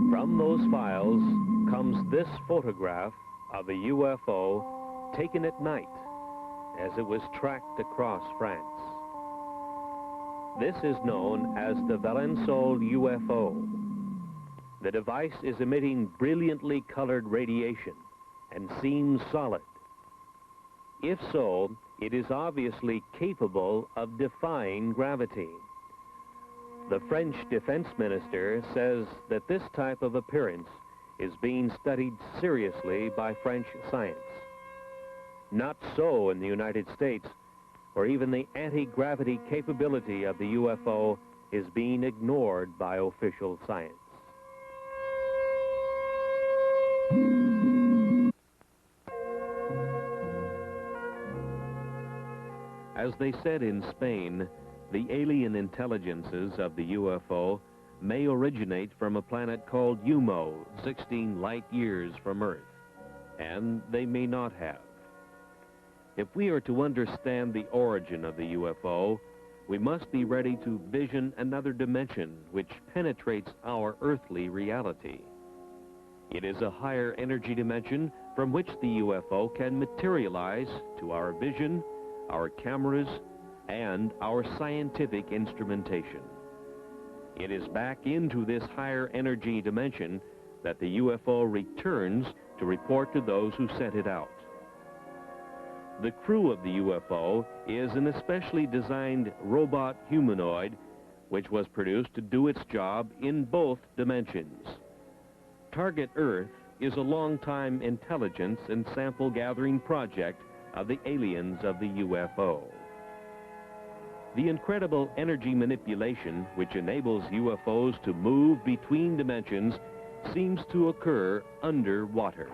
From those files comes this photograph of a UFO taken at night as it was tracked across France. This is known as the Valençol UFO. The device is emitting brilliantly colored radiation and seems solid. If so, it is obviously capable of defying gravity. The French defense minister says that this type of appearance is being studied seriously by French science. Not so in the United States, where even the anti-gravity capability of the UFO is being ignored by official science. As they said in Spain, the alien intelligences of the UFO may originate from a planet called UMO, 16 light years from Earth, and they may not have. If we are to understand the origin of the UFO, we must be ready to vision another dimension which penetrates our earthly reality. It is a higher energy dimension from which the UFO can materialize to our vision, our cameras, and our scientific instrumentation. It is back into this higher energy dimension that the UFO returns to report to those who sent it out. The crew of the UFO is an especially designed robot humanoid which was produced to do its job in both dimensions. Target Earth is a long-time intelligence and sample gathering project of the aliens of the UFO. The incredible energy manipulation which enables UFOs to move between dimensions seems to occur underwater.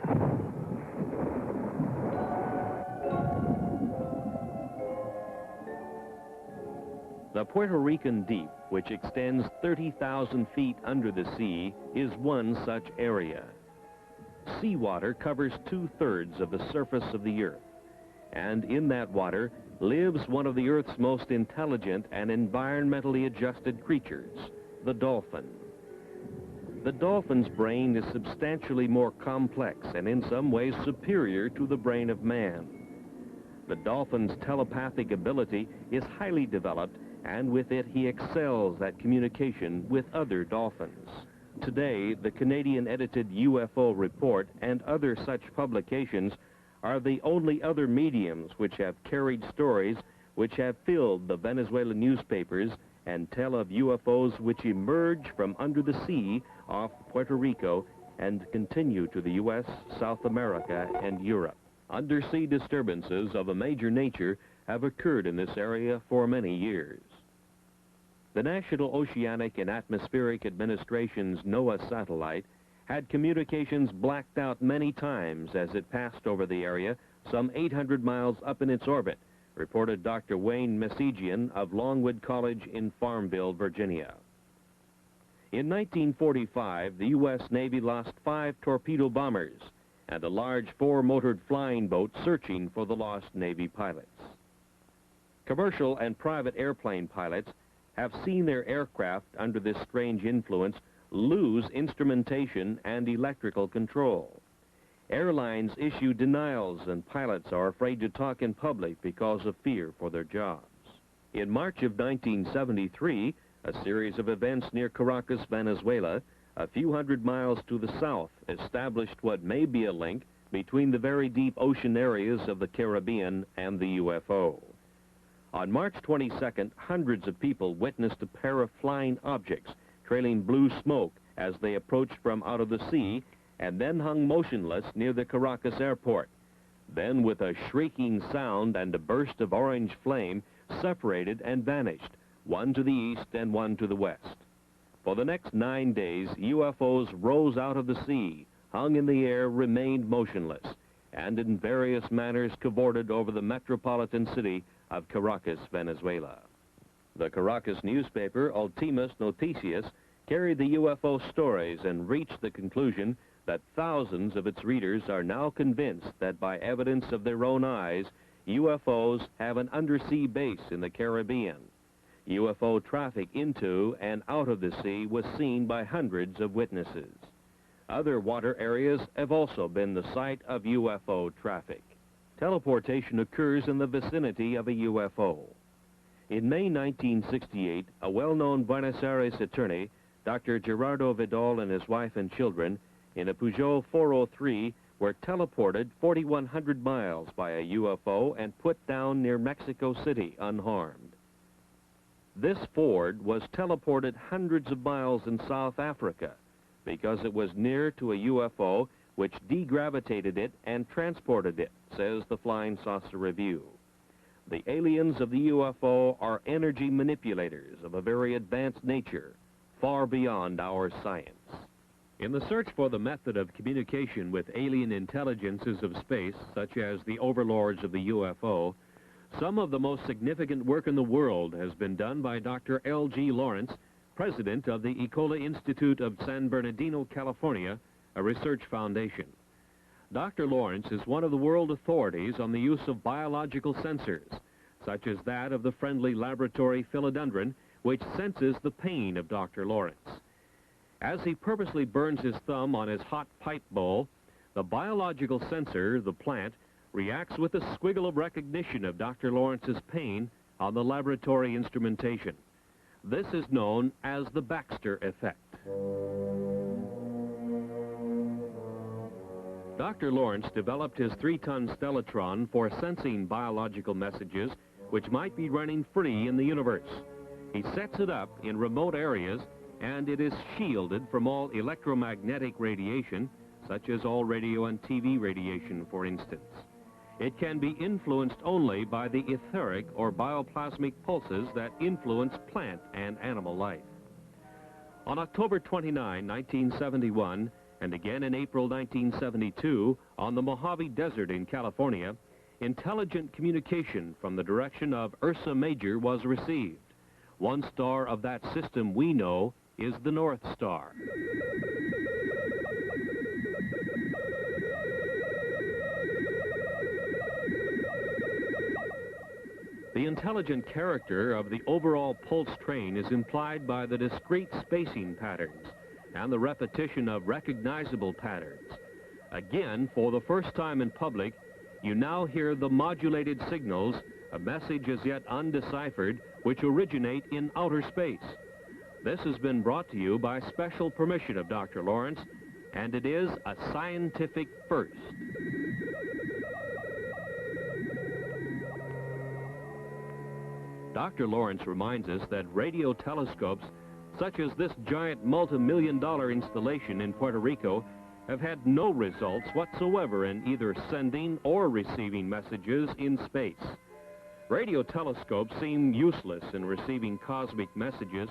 The Puerto Rican Deep, which extends 30,000 feet under the sea, is one such area. Seawater covers 2/3 of the surface of the Earth, and in that water lives one of the Earth's most intelligent and environmentally adjusted creatures, the dolphin. The dolphin's brain is substantially more complex and in some ways superior to the brain of man. The dolphin's telepathic ability is highly developed, and with it he excels at communication with other dolphins. Today, the Canadian-edited UFO report and other such publications are the only other mediums which have carried stories which have filled the Venezuelan newspapers and tell of UFOs which emerge from under the sea off Puerto Rico and continue to the U.S., South America, and Europe. Undersea disturbances of a major nature have occurred in this area for many years. The National Oceanic and Atmospheric Administration's NOAA satellite had communications blacked out many times as it passed over the area, some 800 miles up in its orbit, reported Dr. Wayne Messigian of Longwood College in Farmville, Virginia. In 1945, the U.S. Navy lost 5 torpedo bombers and a large 4-motored flying boat searching for the lost Navy pilots. Commercial and private airplane pilots have seen their aircraft under this strange influence lose instrumentation and electrical control. Airlines issue denials and pilots are afraid to talk in public because of fear for their jobs. In March of 1973, a series of events near Caracas, Venezuela, a few hundred miles to the south, established what may be a link between the very deep ocean areas of the Caribbean and the UFO. On March 22nd, hundreds of people witnessed a pair of flying objects trailing blue smoke as they approached from out of the sea and then hung motionless near the Caracas airport. Then, with a shrieking sound and a burst of orange flame, separated and vanished, one to the east and one to the west. For the next 9 days, UFOs rose out of the sea, hung in the air, remained motionless, and in various manners cavorted over the metropolitan city of Caracas, Venezuela. The Caracas newspaper, Ultimas Noticias, carried the UFO stories and reached the conclusion that thousands of its readers are now convinced that by evidence of their own eyes, UFOs have an undersea base in the Caribbean. UFO traffic into and out of the sea was seen by hundreds of witnesses. Other water areas have also been the site of UFO traffic. Teleportation occurs in the vicinity of a UFO. In May 1968, a well-known Buenos Aires attorney, Dr. Gerardo Vidal and his wife and children in a Peugeot 403 were teleported 4,100 miles by a UFO and put down near Mexico City unharmed. This Ford was teleported hundreds of miles in South Africa because it was near to a UFO which degravitated it and transported it, says the Flying Saucer Review. The aliens of the UFO are energy manipulators of a very advanced nature, far beyond our science. In the search for the method of communication with alien intelligences of space, such as the overlords of the UFO, some of the most significant work in the world has been done by Dr. L.G. Lawrence, president of the Ecola Institute of San Bernardino, California, a research foundation. Dr. Lawrence is one of the world authorities on the use of biological sensors, such as that of the friendly laboratory philodendron, which senses the pain of Dr. Lawrence. As he purposely burns his thumb on his hot pipe bowl, the biological sensor, the plant, reacts with a squiggle of recognition of Dr. Lawrence's pain on the laboratory instrumentation. This is known as the Baxter effect. Dr. Lawrence developed his 3-ton stellatron for sensing biological messages which might be running free in the universe. He sets it up in remote areas, and it is shielded from all electromagnetic radiation, such as all radio and TV radiation, for instance. It can be influenced only by the etheric or bioplasmic pulses that influence plant and animal life. On October 29, 1971, and again in April 1972, on the Mojave Desert in California, intelligent communication from the direction of Ursa Major was received. One star of that system we know is the North Star. The intelligent character of the overall pulse train is implied by the discrete spacing patterns and the repetition of recognizable patterns. Again, for the first time in public, you now hear the modulated signals, a message as yet undeciphered, which originate in outer space. This has been brought to you by special permission of Dr. Lawrence, and it is a scientific first. Dr. Lawrence reminds us that radio telescopes, such as this giant multi-million-dollar installation in Puerto Rico, have had no results whatsoever in either sending or receiving messages in space. Radio telescopes seem useless in receiving cosmic messages,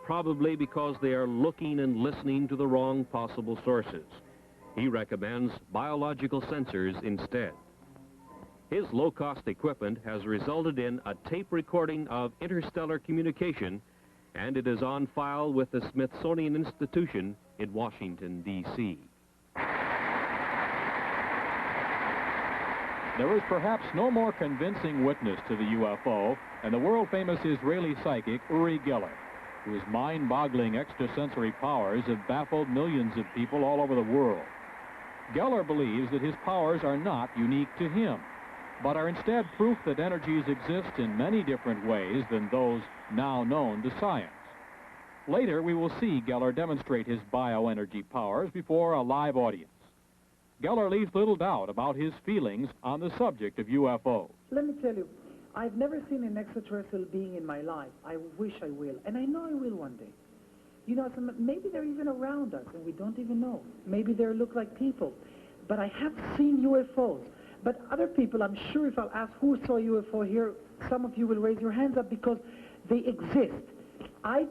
probably because they are looking and listening to the wrong possible sources. He recommends biological sensors instead. His low-cost equipment has resulted in a tape recording of interstellar communication, and it is on file with the Smithsonian Institution in Washington, D.C. There is perhaps no more convincing witness to the UFO than the world-famous Israeli psychic Uri Geller, whose mind-boggling extrasensory powers have baffled millions of people all over the world. Geller believes that his powers are not unique to him, but are instead proof that energies exist in many different ways than those now known to science. Later, we will see Geller demonstrate his bioenergy powers before a live audience. Geller leaves little doubt about his feelings on the subject of UFOs. Let me tell you, I've never seen an extraterrestrial being in my life. I wish I will, and I know I will one day. You know, maybe they're even around us, and we don't even know. Maybe they look like people. But I have seen UFOs. But other people, I'm sure if I'll ask who saw UFO here, some of you will raise your hands up because they exist. I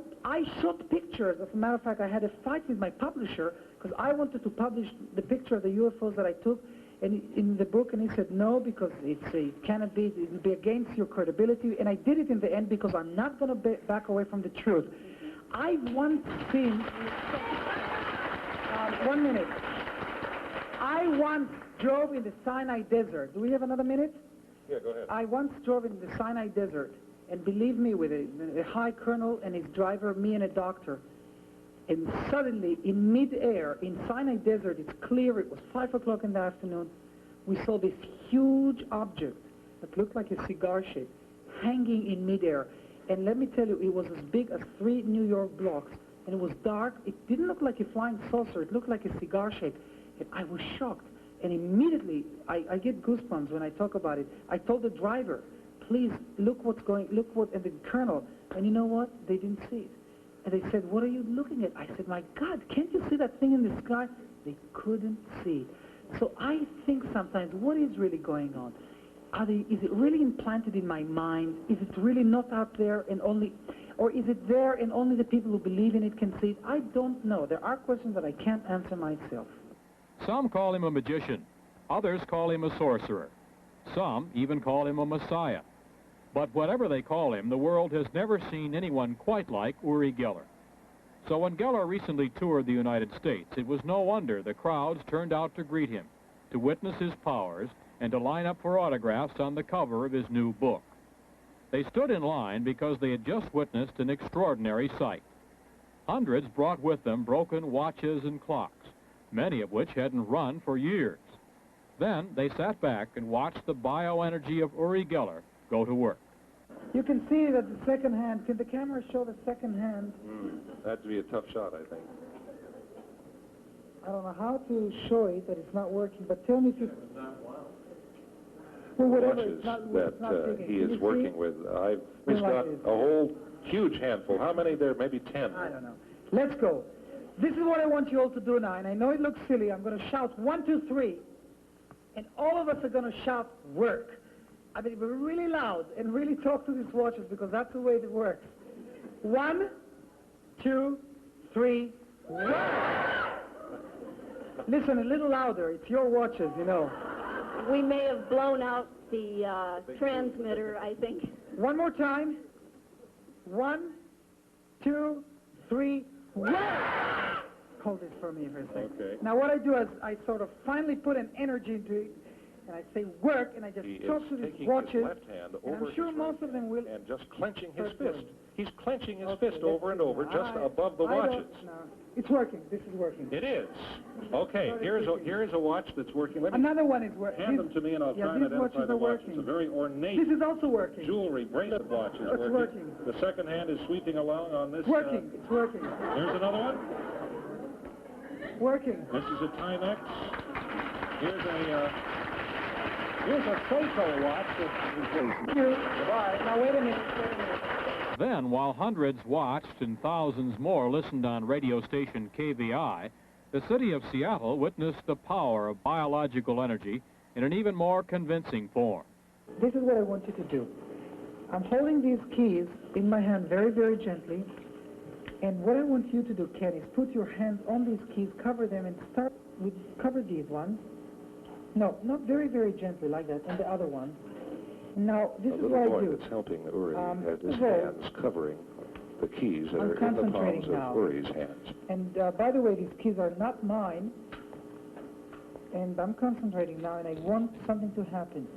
shot pictures. As a matter of fact, I had a fight with my publisher because I wanted to publish the picture of the UFOs that I took in the book, and he said no because it cannot be, it will be against your credibility. And I did it in the end because I'm not going to back away from the truth. I once seen, 1 minute. I once drove in the Sinai Desert. Do we have another minute? Yeah, go ahead. I once drove in the Sinai Desert, and believe me, with a high colonel and his driver, me and a doctor. And suddenly, in mid-air, in Sinai Desert, it's clear, it was 5 o'clock in the afternoon, we saw this huge object that looked like a cigar shape hanging in mid-air. And let me tell you, it was as big as 3 New York blocks, and it was dark. It didn't look like a flying saucer. It looked like a cigar shape. And I was shocked. And immediately, I get goosebumps when I talk about it. I told the driver, please, look and the colonel. And you know what? They didn't see it. And they said, what are you looking at? I said, my God, can't you see that thing in the sky? They couldn't see it. So I think sometimes, what is really going on? Is it really implanted in my mind? Is it really not out there and only, or is it there and only the people who believe in it can see it? I don't know. There are questions that I can't answer myself. Some call him a magician. Others call him a sorcerer. Some even call him a messiah. But whatever they call him, the world has never seen anyone quite like Uri Geller. So when Geller recently toured the United States, it was no wonder the crowds turned out to greet him, to witness his powers, and to line up for autographs on the cover of his new book. They stood in line because they had just witnessed an extraordinary sight. Hundreds brought with them broken watches and clocks, many of which hadn't run for years. Then they sat back and watched the bioenergy of Uri Geller go to work. You can see that the second hand, can the camera show the second hand? That'd be a tough shot, I think. I don't know how to show it, that it's not working, but tell me if you... Well, whatever, Watches it's not that digging. he Can is you working see? with. He's got a whole huge handful. How many there? Maybe 10. I don't know. Let's go. This is what I want you all to do now, and I know it looks silly. I'm going to shout 1, 2, 3, and all of us are going to shout work. I mean, we're really loud and really talk to these watches because that's the way it works. 1, 2, 3, work! Listen, a little louder. It's your watches, you know. We may have blown out the transmitter, I think. One more time. 1, 2, 3, work! Hold this for me for a second. Okay. Now what I do is I sort of finally put an energy into it, and I say work, and I just talk to these watches. His left hand over and I'm sure most of them will. And just clenching his Good. fist. He's clenching his Okay, fist over and over, just above the I don't- watches. No, it's working. This is working. It is. Okay, here's a watch that's working. Let me Another one is working. hand them to me, and I'll try and these identify watches the are watch. working. It's a very ornate This is also working. jewelry bracelet watch. Is It's working. The second hand is sweeping along on this. Working. It's working. Here's another one. Working. This is a Timex. Here's a Seiko watch. Goodbye. Now wait a minute. Then, while hundreds watched and thousands more listened on radio station KVI, the city of Seattle witnessed the power of biological energy in an even more convincing form. This is what I want you to do. I'm holding these keys in my hand very, very gently. And what I want you to do, Ken, is put your hands on these keys, cover them, and cover these ones. No, not very, very gently like that, and the other one. Now, this is what I do. The little boy that's helping Uri has his so hands covering the keys that I'm are in the palms concentrating now. of Uri's hands. And by the way, these keys are not mine. And I'm concentrating now, and I want something to happen.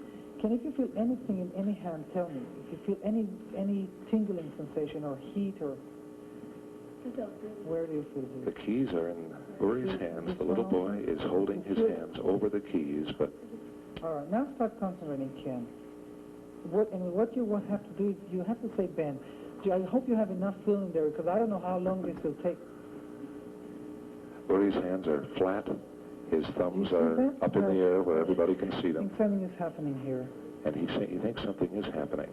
Can, if you feel anything in any hand, tell me. If you feel any tingling sensation or heat or... Where do you feel this? The keys are in Uri's hands. The little boy is holding his hands over the keys, but... All right, now start concentrating, Ken. What you will have to do is you have to say, Ben, I hope you have enough feeling there, because I don't know how long this will take. Uri's hands are flat. His thumbs are up in the air where everybody can see I them. think something is happening here. And he thinks something is happening.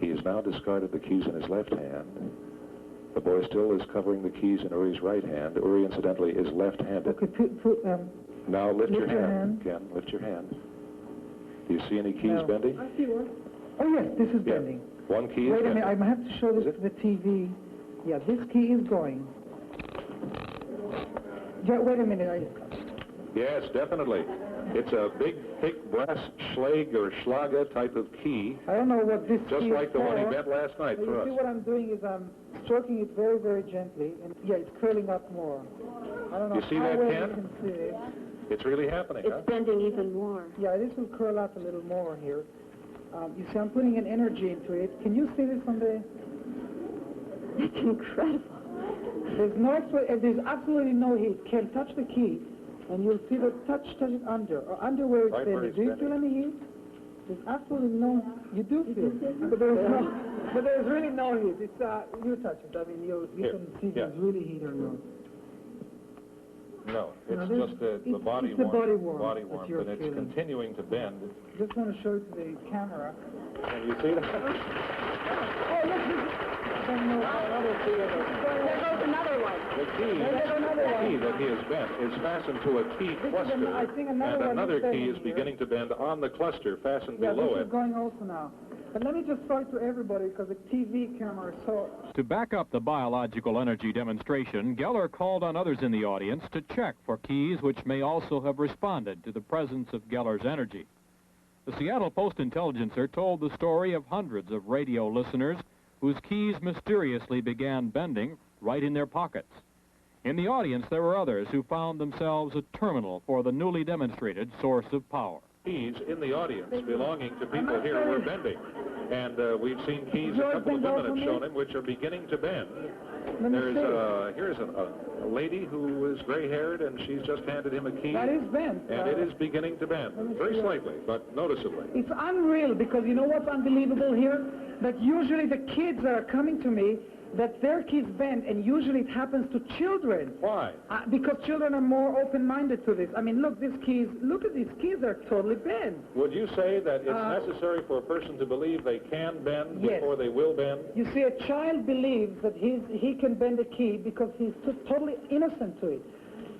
He has now discarded the keys in his left hand. The boy still is covering the keys in Uri's right hand. Uri, incidentally, is left-handed. Okay, now lift your your hand. Ken, lift your hand. Do you see any keys bending? I see one. Oh, yes, this is bending. One key Wait is a minute, bending. I have to show this to the TV. Yeah, this key is going. Wait a minute. Yes, definitely. It's a big, thick brass Schlag or Schlager type of key. I don't know what this Just key like is the one he for. bent last night But for you us. see what I'm doing is I'm stroking it very, very gently. And yeah, it's curling up more. I don't know You see how that, well Ken? you can see it. It's really happening, huh? It's bending even more. Yeah, this will curl up a little more here. You see, I'm putting an energy into it. Can you see this on the... That's incredible. There's absolutely no heat. Ken, touch the key, and you'll see the touch it under, or under where it's Right where bending. it's Do you bending. feel any heat? There's absolutely no, you do feel, but there's really no heat. It's, you touch it. I mean, you can see if it's really heat or not. No, it's No, just the body it's the warmth. body warmth that And you're it's feeling. continuing to bend. Just want to show it to the camera. And you see that? Oh, look, There goes another one. The key that he has bent is fastened to a key cluster, I think and another key is here. beginning to bend on the cluster fastened Yeah, below this it. is going also now. But let me just show it to everybody because the TV camera is so... To back up the biological energy demonstration, Geller called on others in the audience to check for keys which may also have responded to the presence of Geller's energy. The Seattle Post-Intelligencer told the story of hundreds of radio listeners whose keys mysteriously began bending right in their pockets. In the audience, there were others who found themselves a terminal for the newly demonstrated source of power. Keys in the audience belonging to people here were bending. And we've seen keys, a couple of women have shown him, which are beginning to bend. Here's a lady who is gray-haired, and she's just handed him a key. That is bent. And it is beginning to bend, very slightly, but noticeably. It's unreal because you know what's unbelievable here? That usually the kids that are coming to me, that their keys bend, and usually it happens to children. Why? Because children are more open-minded to this. I mean, look, these keys, look at these keys, they're totally bent. Would you say that it's necessary for a person to believe they can bend before they will bend? You see, a child believes that he can bend a key because he's totally innocent to it.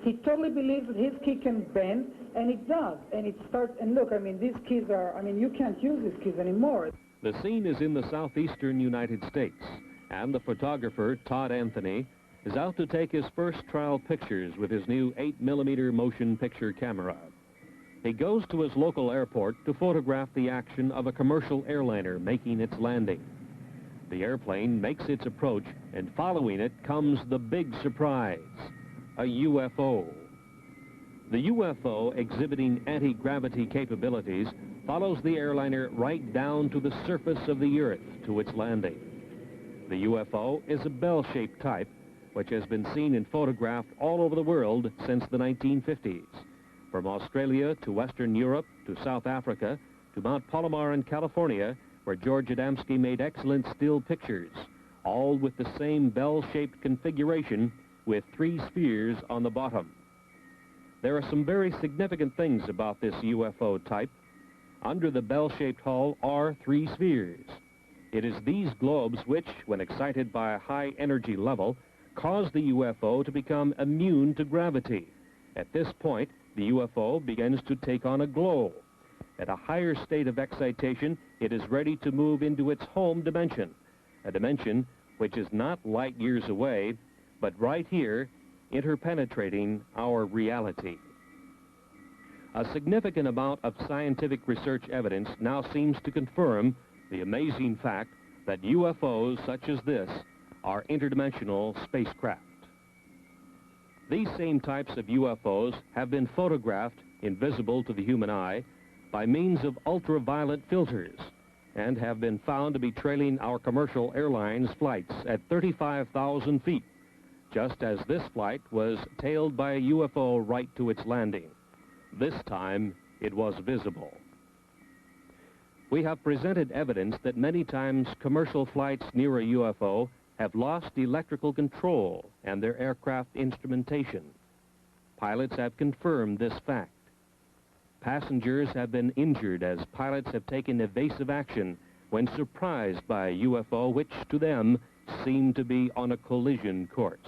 He totally believes that his key can bend, and it does. And it starts, and look, I mean, these keys are, I mean, you can't use these keys anymore. The scene is in the southeastern United States, and the photographer, Todd Anthony, is out to take his first trial pictures with his new 8mm motion picture camera. He goes to his local airport to photograph the action of a commercial airliner making its landing. The airplane makes its approach, and following it comes the big surprise, a UFO. The UFO, exhibiting anti-gravity capabilities, follows the airliner right down to the surface of the Earth to its landing. The UFO is a bell-shaped type, which has been seen and photographed all over the world since the 1950s, from Australia to Western Europe to South Africa to Mount Palomar in California, where George Adamski made excellent still pictures, all with the same bell-shaped configuration with 3 spheres on the bottom. There are some very significant things about this UFO type. Under the bell-shaped hull are 3 spheres. It is these globes which, when excited by a high energy level, cause the UFO to become immune to gravity. At this point, the UFO begins to take on a glow. At a higher state of excitation, it is ready to move into its home dimension, a dimension which is not light years away, but right here, interpenetrating our reality. A significant amount of scientific research evidence now seems to confirm the amazing fact that UFOs such as this are interdimensional spacecraft. These same types of UFOs have been photographed, invisible to the human eye, by means of ultraviolet filters, and have been found to be trailing our commercial airlines flights at 35,000 feet, just as this flight was tailed by a UFO right to its landing. This time, it was visible. We have presented evidence that many times commercial flights near a UFO have lost electrical control and their aircraft instrumentation. Pilots have confirmed this fact. Passengers have been injured as pilots have taken evasive action when surprised by a UFO which, to them, seemed to be on a collision course.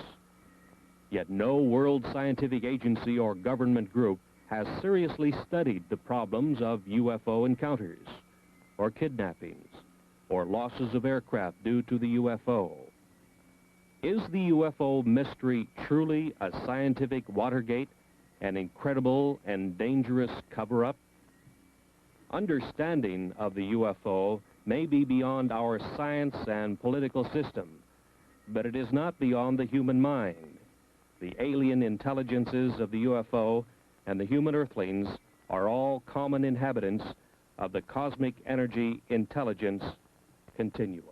Yet no world scientific agency or government group has seriously studied the problems of UFO encounters, or kidnappings, or losses of aircraft due to the UFO. Is the UFO mystery truly a scientific Watergate, an incredible and dangerous cover-up? Understanding of the UFO may be beyond our science and political system, but it is not beyond the human mind. The alien intelligences of the UFO and the human earthlings are all common inhabitants of the cosmic energy intelligence continuum.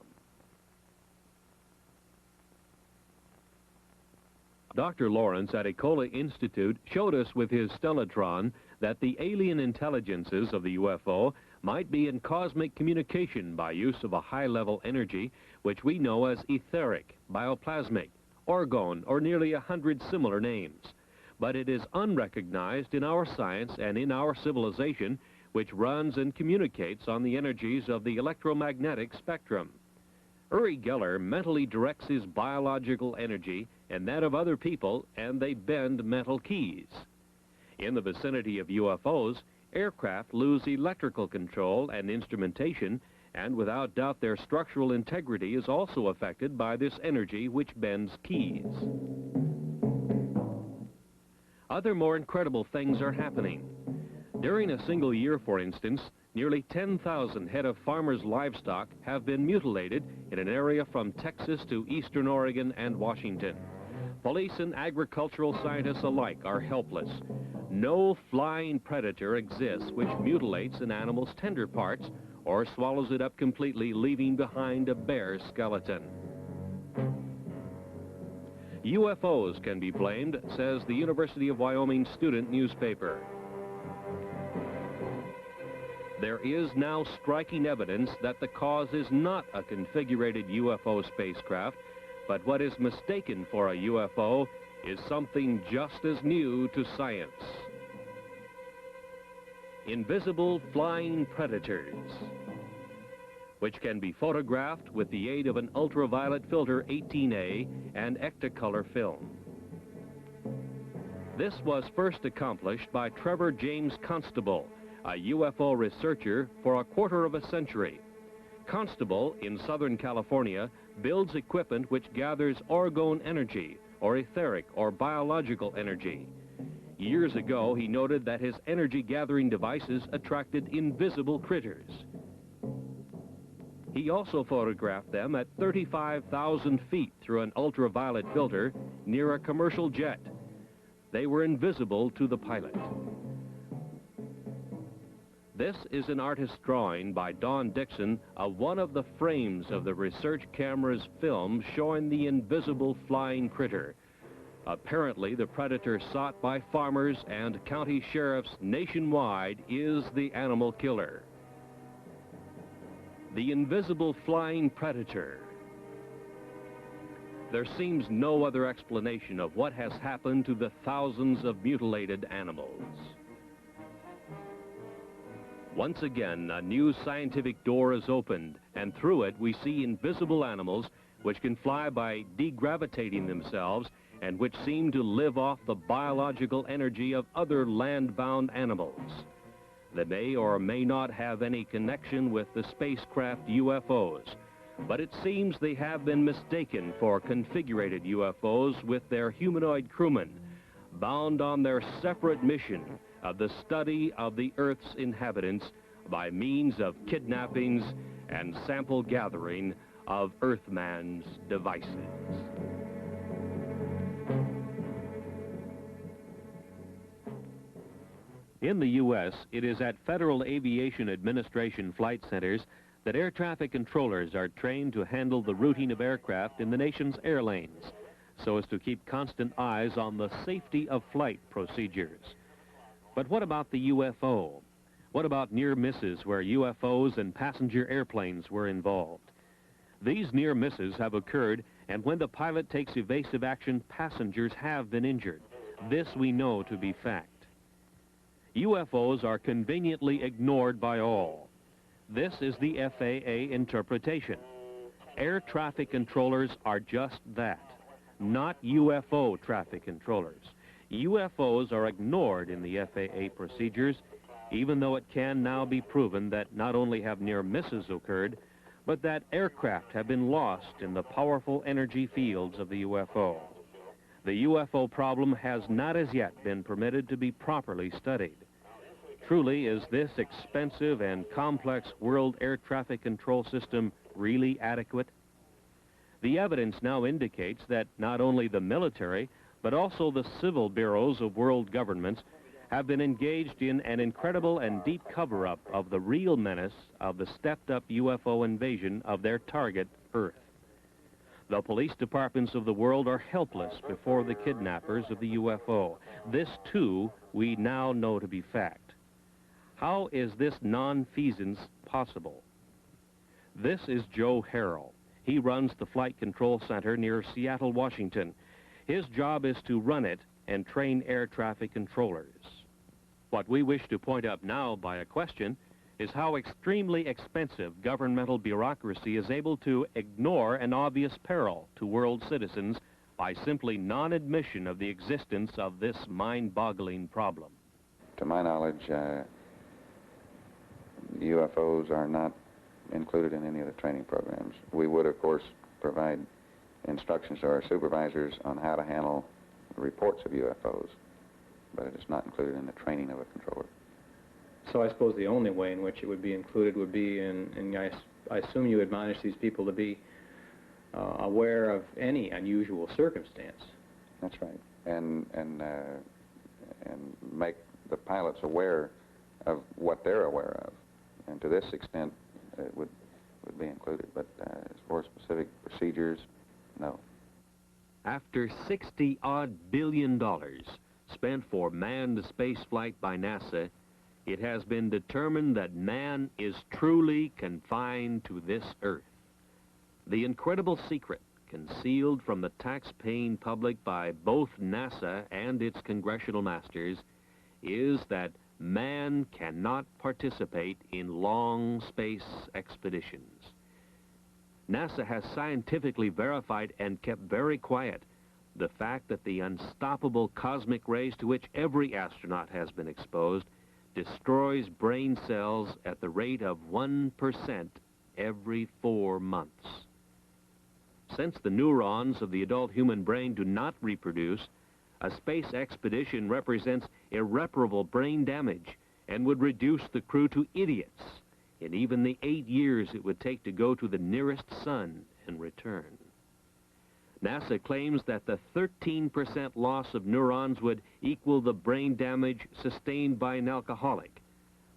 Dr. Lawrence at Ecola Institute showed us with his stellatron that the alien intelligences of the UFO might be in cosmic communication by use of a high-level energy which we know as etheric, bioplasmic, orgone, or nearly 100 similar names. But it is unrecognized in our science and in our civilization, which runs and communicates on the energies of the electromagnetic spectrum. Uri Geller mentally directs his biological energy and that of other people, and they bend metal keys. In the vicinity of UFOs, aircraft lose electrical control and instrumentation, and without doubt their structural integrity is also affected by this energy which bends keys. Other more incredible things are happening. During a single year, for instance, nearly 10,000 head of farmers' livestock have been mutilated in an area from Texas to eastern Oregon and Washington. Police and agricultural scientists alike are helpless. No flying predator exists which mutilates an animal's tender parts or swallows it up completely, leaving behind a bare skeleton. UFOs can be blamed, says the University of Wyoming student newspaper. There is now striking evidence that the cause is not a configurated UFO spacecraft, but what is mistaken for a UFO is something just as new to science. Invisible flying predators, which can be photographed with the aid of an ultraviolet filter 18A and Ectacolor film. This was first accomplished by Trevor James Constable, a UFO researcher for a quarter of a century. Constable, in Southern California, builds equipment which gathers orgone energy, or etheric or biological energy. Years ago, he noted that his energy-gathering devices attracted invisible critters. He also photographed them at 35,000 feet through an ultraviolet filter near a commercial jet. They were invisible to the pilot. This is an artist's drawing by Don Dixon of one of the frames of the research camera's film showing the invisible flying critter. Apparently, the predator sought by farmers and county sheriffs nationwide is the animal killer. The invisible flying predator. There seems no other explanation of what has happened to the thousands of mutilated animals. Once again, a new scientific door is opened, and through it we see invisible animals which can fly by degravitating themselves and which seem to live off the biological energy of other land-bound animals. They may or may not have any connection with the spacecraft UFOs, but it seems they have been mistaken for configurated UFOs with their humanoid crewmen, bound on their separate mission of the study of the Earth's inhabitants by means of kidnappings and sample gathering of Earthman's devices. In the U.S., it is at Federal Aviation Administration flight centers that air traffic controllers are trained to handle the routing of aircraft in the nation's air lanes, so as to keep constant eyes on the safety of flight procedures. But what about the UFO? What about near misses where UFOs and passenger airplanes were involved? These near misses have occurred, and when the pilot takes evasive action, passengers have been injured. This we know to be fact. UFOs are conveniently ignored by all. This is the FAA interpretation. Air traffic controllers are just that, not UFO traffic controllers. UFOs are ignored in the FAA procedures, even though it can now be proven that not only have near misses occurred, but that aircraft have been lost in the powerful energy fields of the UFO. The UFO problem has not as yet been permitted to be properly studied. Truly, is this expensive and complex world air traffic control system really adequate? The evidence now indicates that not only the military, but also the civil bureaus of world governments have been engaged in an incredible and deep cover-up of the real menace of the stepped-up UFO invasion of their target, Earth. The police departments of the world are helpless before the kidnappers of the UFO. This, too, we now know to be fact. How is this nonfeasance possible? This is Joe Harrell. He runs the Flight Control Center near Seattle, Washington. His job is to run it and train air traffic controllers. What we wish to point out now by a question is how extremely expensive governmental bureaucracy is able to ignore an obvious peril to world citizens by simply non-admission of the existence of this mind-boggling problem. To my knowledge, UFOs are not included in any of the training programs. We would, of course, provide instructions to our supervisors on how to handle reports of UFOs, but it is not included in the training of a controller. So I suppose the only way in which it would be included would be I assume you admonish these people to be aware of any unusual circumstance. That's right, and make the pilots aware of what they're aware of, and to this extent it would be included, but as for specific procedures, no. After $60-odd billion spent for manned spaceflight by NASA, it has been determined that man is truly confined to this Earth. The incredible secret concealed from the tax-paying public by both NASA and its congressional masters is that man cannot participate in long space expeditions. NASA has scientifically verified and kept very quiet the fact that the unstoppable cosmic rays to which every astronaut has been exposed destroys brain cells at the rate of 1% every 4 months. Since the neurons of the adult human brain do not reproduce, a space expedition represents irreparable brain damage and would reduce the crew to idiots in even the 8 years it would take to go to the nearest sun and return. NASA claims that the 13% loss of neurons would equal the brain damage sustained by an alcoholic,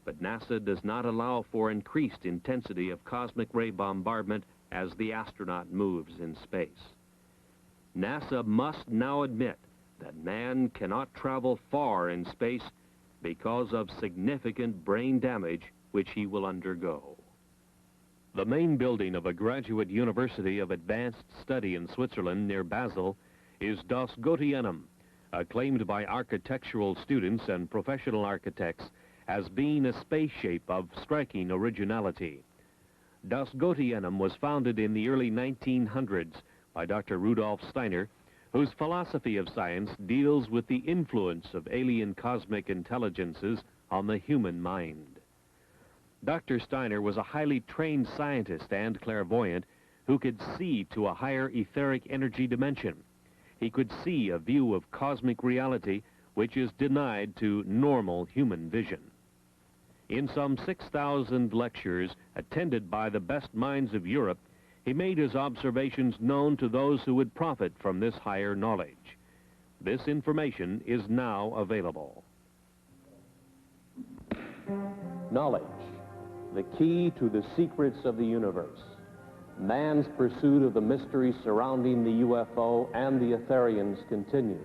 but NASA does not allow for increased intensity of cosmic ray bombardment as the astronaut moves in space. NASA must now admit that man cannot travel far in space because of significant brain damage which he will undergo. The main building of a graduate university of advanced study in Switzerland near Basel is Das Goetheanum, acclaimed by architectural students and professional architects as being a space shape of striking originality. Das Goetheanum was founded in the early 1900s by Dr. Rudolf Steiner, whose philosophy of science deals with the influence of alien cosmic intelligences on the human mind. Dr. Steiner was a highly trained scientist and clairvoyant who could see to a higher etheric energy dimension. He could see a view of cosmic reality which is denied to normal human vision. In some 6,000 lectures attended by the best minds of Europe, he made his observations known to those who would profit from this higher knowledge. This information is now available. Knowledge, the key to the secrets of the universe. Man's pursuit of the mystery surrounding the UFO and the Etherians continues.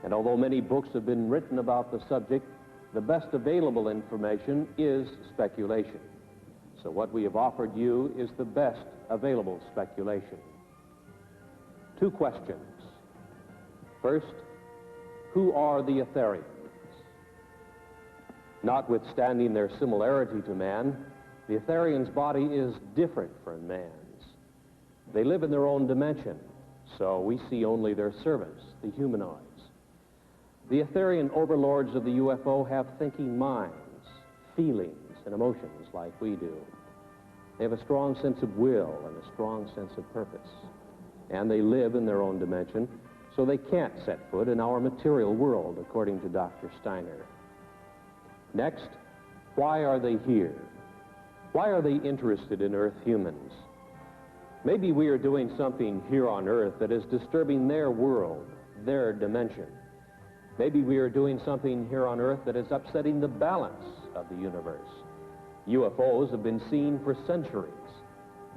And although many books have been written about the subject, the best available information is speculation. So what we have offered you is the best available speculation. 2 questions. First, who are the Etherians? Notwithstanding their similarity to man, the Etherians' body is different from man's. They live in their own dimension, so we see only their servants, the humanoids. The Etherian overlords of the UFO have thinking minds, feelings, and emotions like we do. They have a strong sense of will and a strong sense of purpose. And they live in their own dimension, so they can't set foot in our material world, according to Dr. Steiner. Next, why are they here? Why are they interested in Earth humans? Maybe we are doing something here on Earth that is disturbing their world, their dimension. Maybe we are doing something here on Earth that is upsetting the balance of the universe. UFOs have been seen for centuries.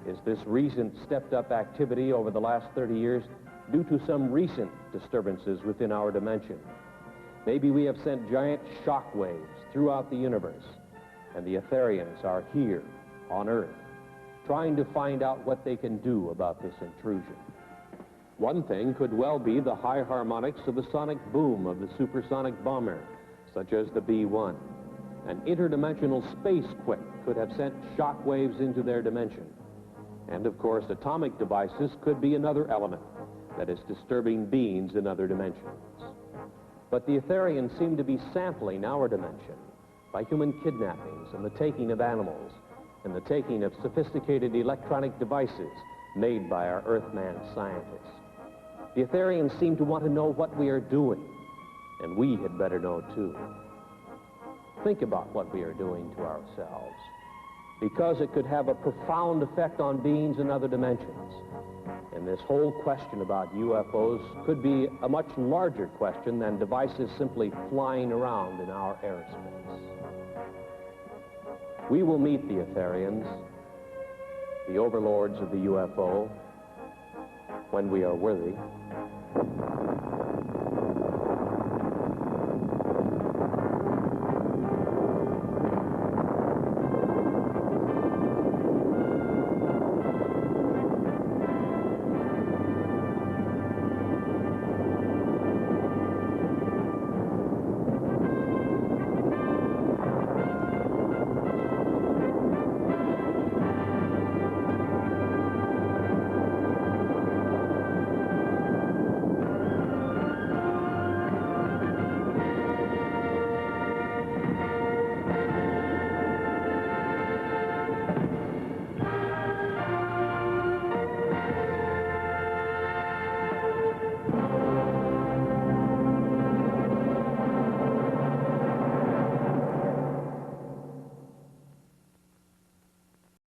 Is this recent stepped-up activity over the last 30 years due to some recent disturbances within our dimension? Maybe we have sent giant shock waves throughout the universe, and the Etherians are here on Earth, trying to find out what they can do about this intrusion. One thing could well be the high harmonics of the sonic boom of the supersonic bomber, such as the B-1. An interdimensional space quake could have sent shock waves into their dimension. And of course, atomic devices could be another element that is disturbing beings in other dimensions. But the Etherians seem to be sampling our dimension by human kidnappings and the taking of animals and the taking of sophisticated electronic devices made by our Earthman scientists. The Etherians seem to want to know what we are doing, and we had better know too. Think about what we are doing to ourselves, because it could have a profound effect on beings in other dimensions. And this whole question about UFOs could be a much larger question than devices simply flying around in our airspace. We will meet the Etherians, the overlords of the UFO, when we are worthy.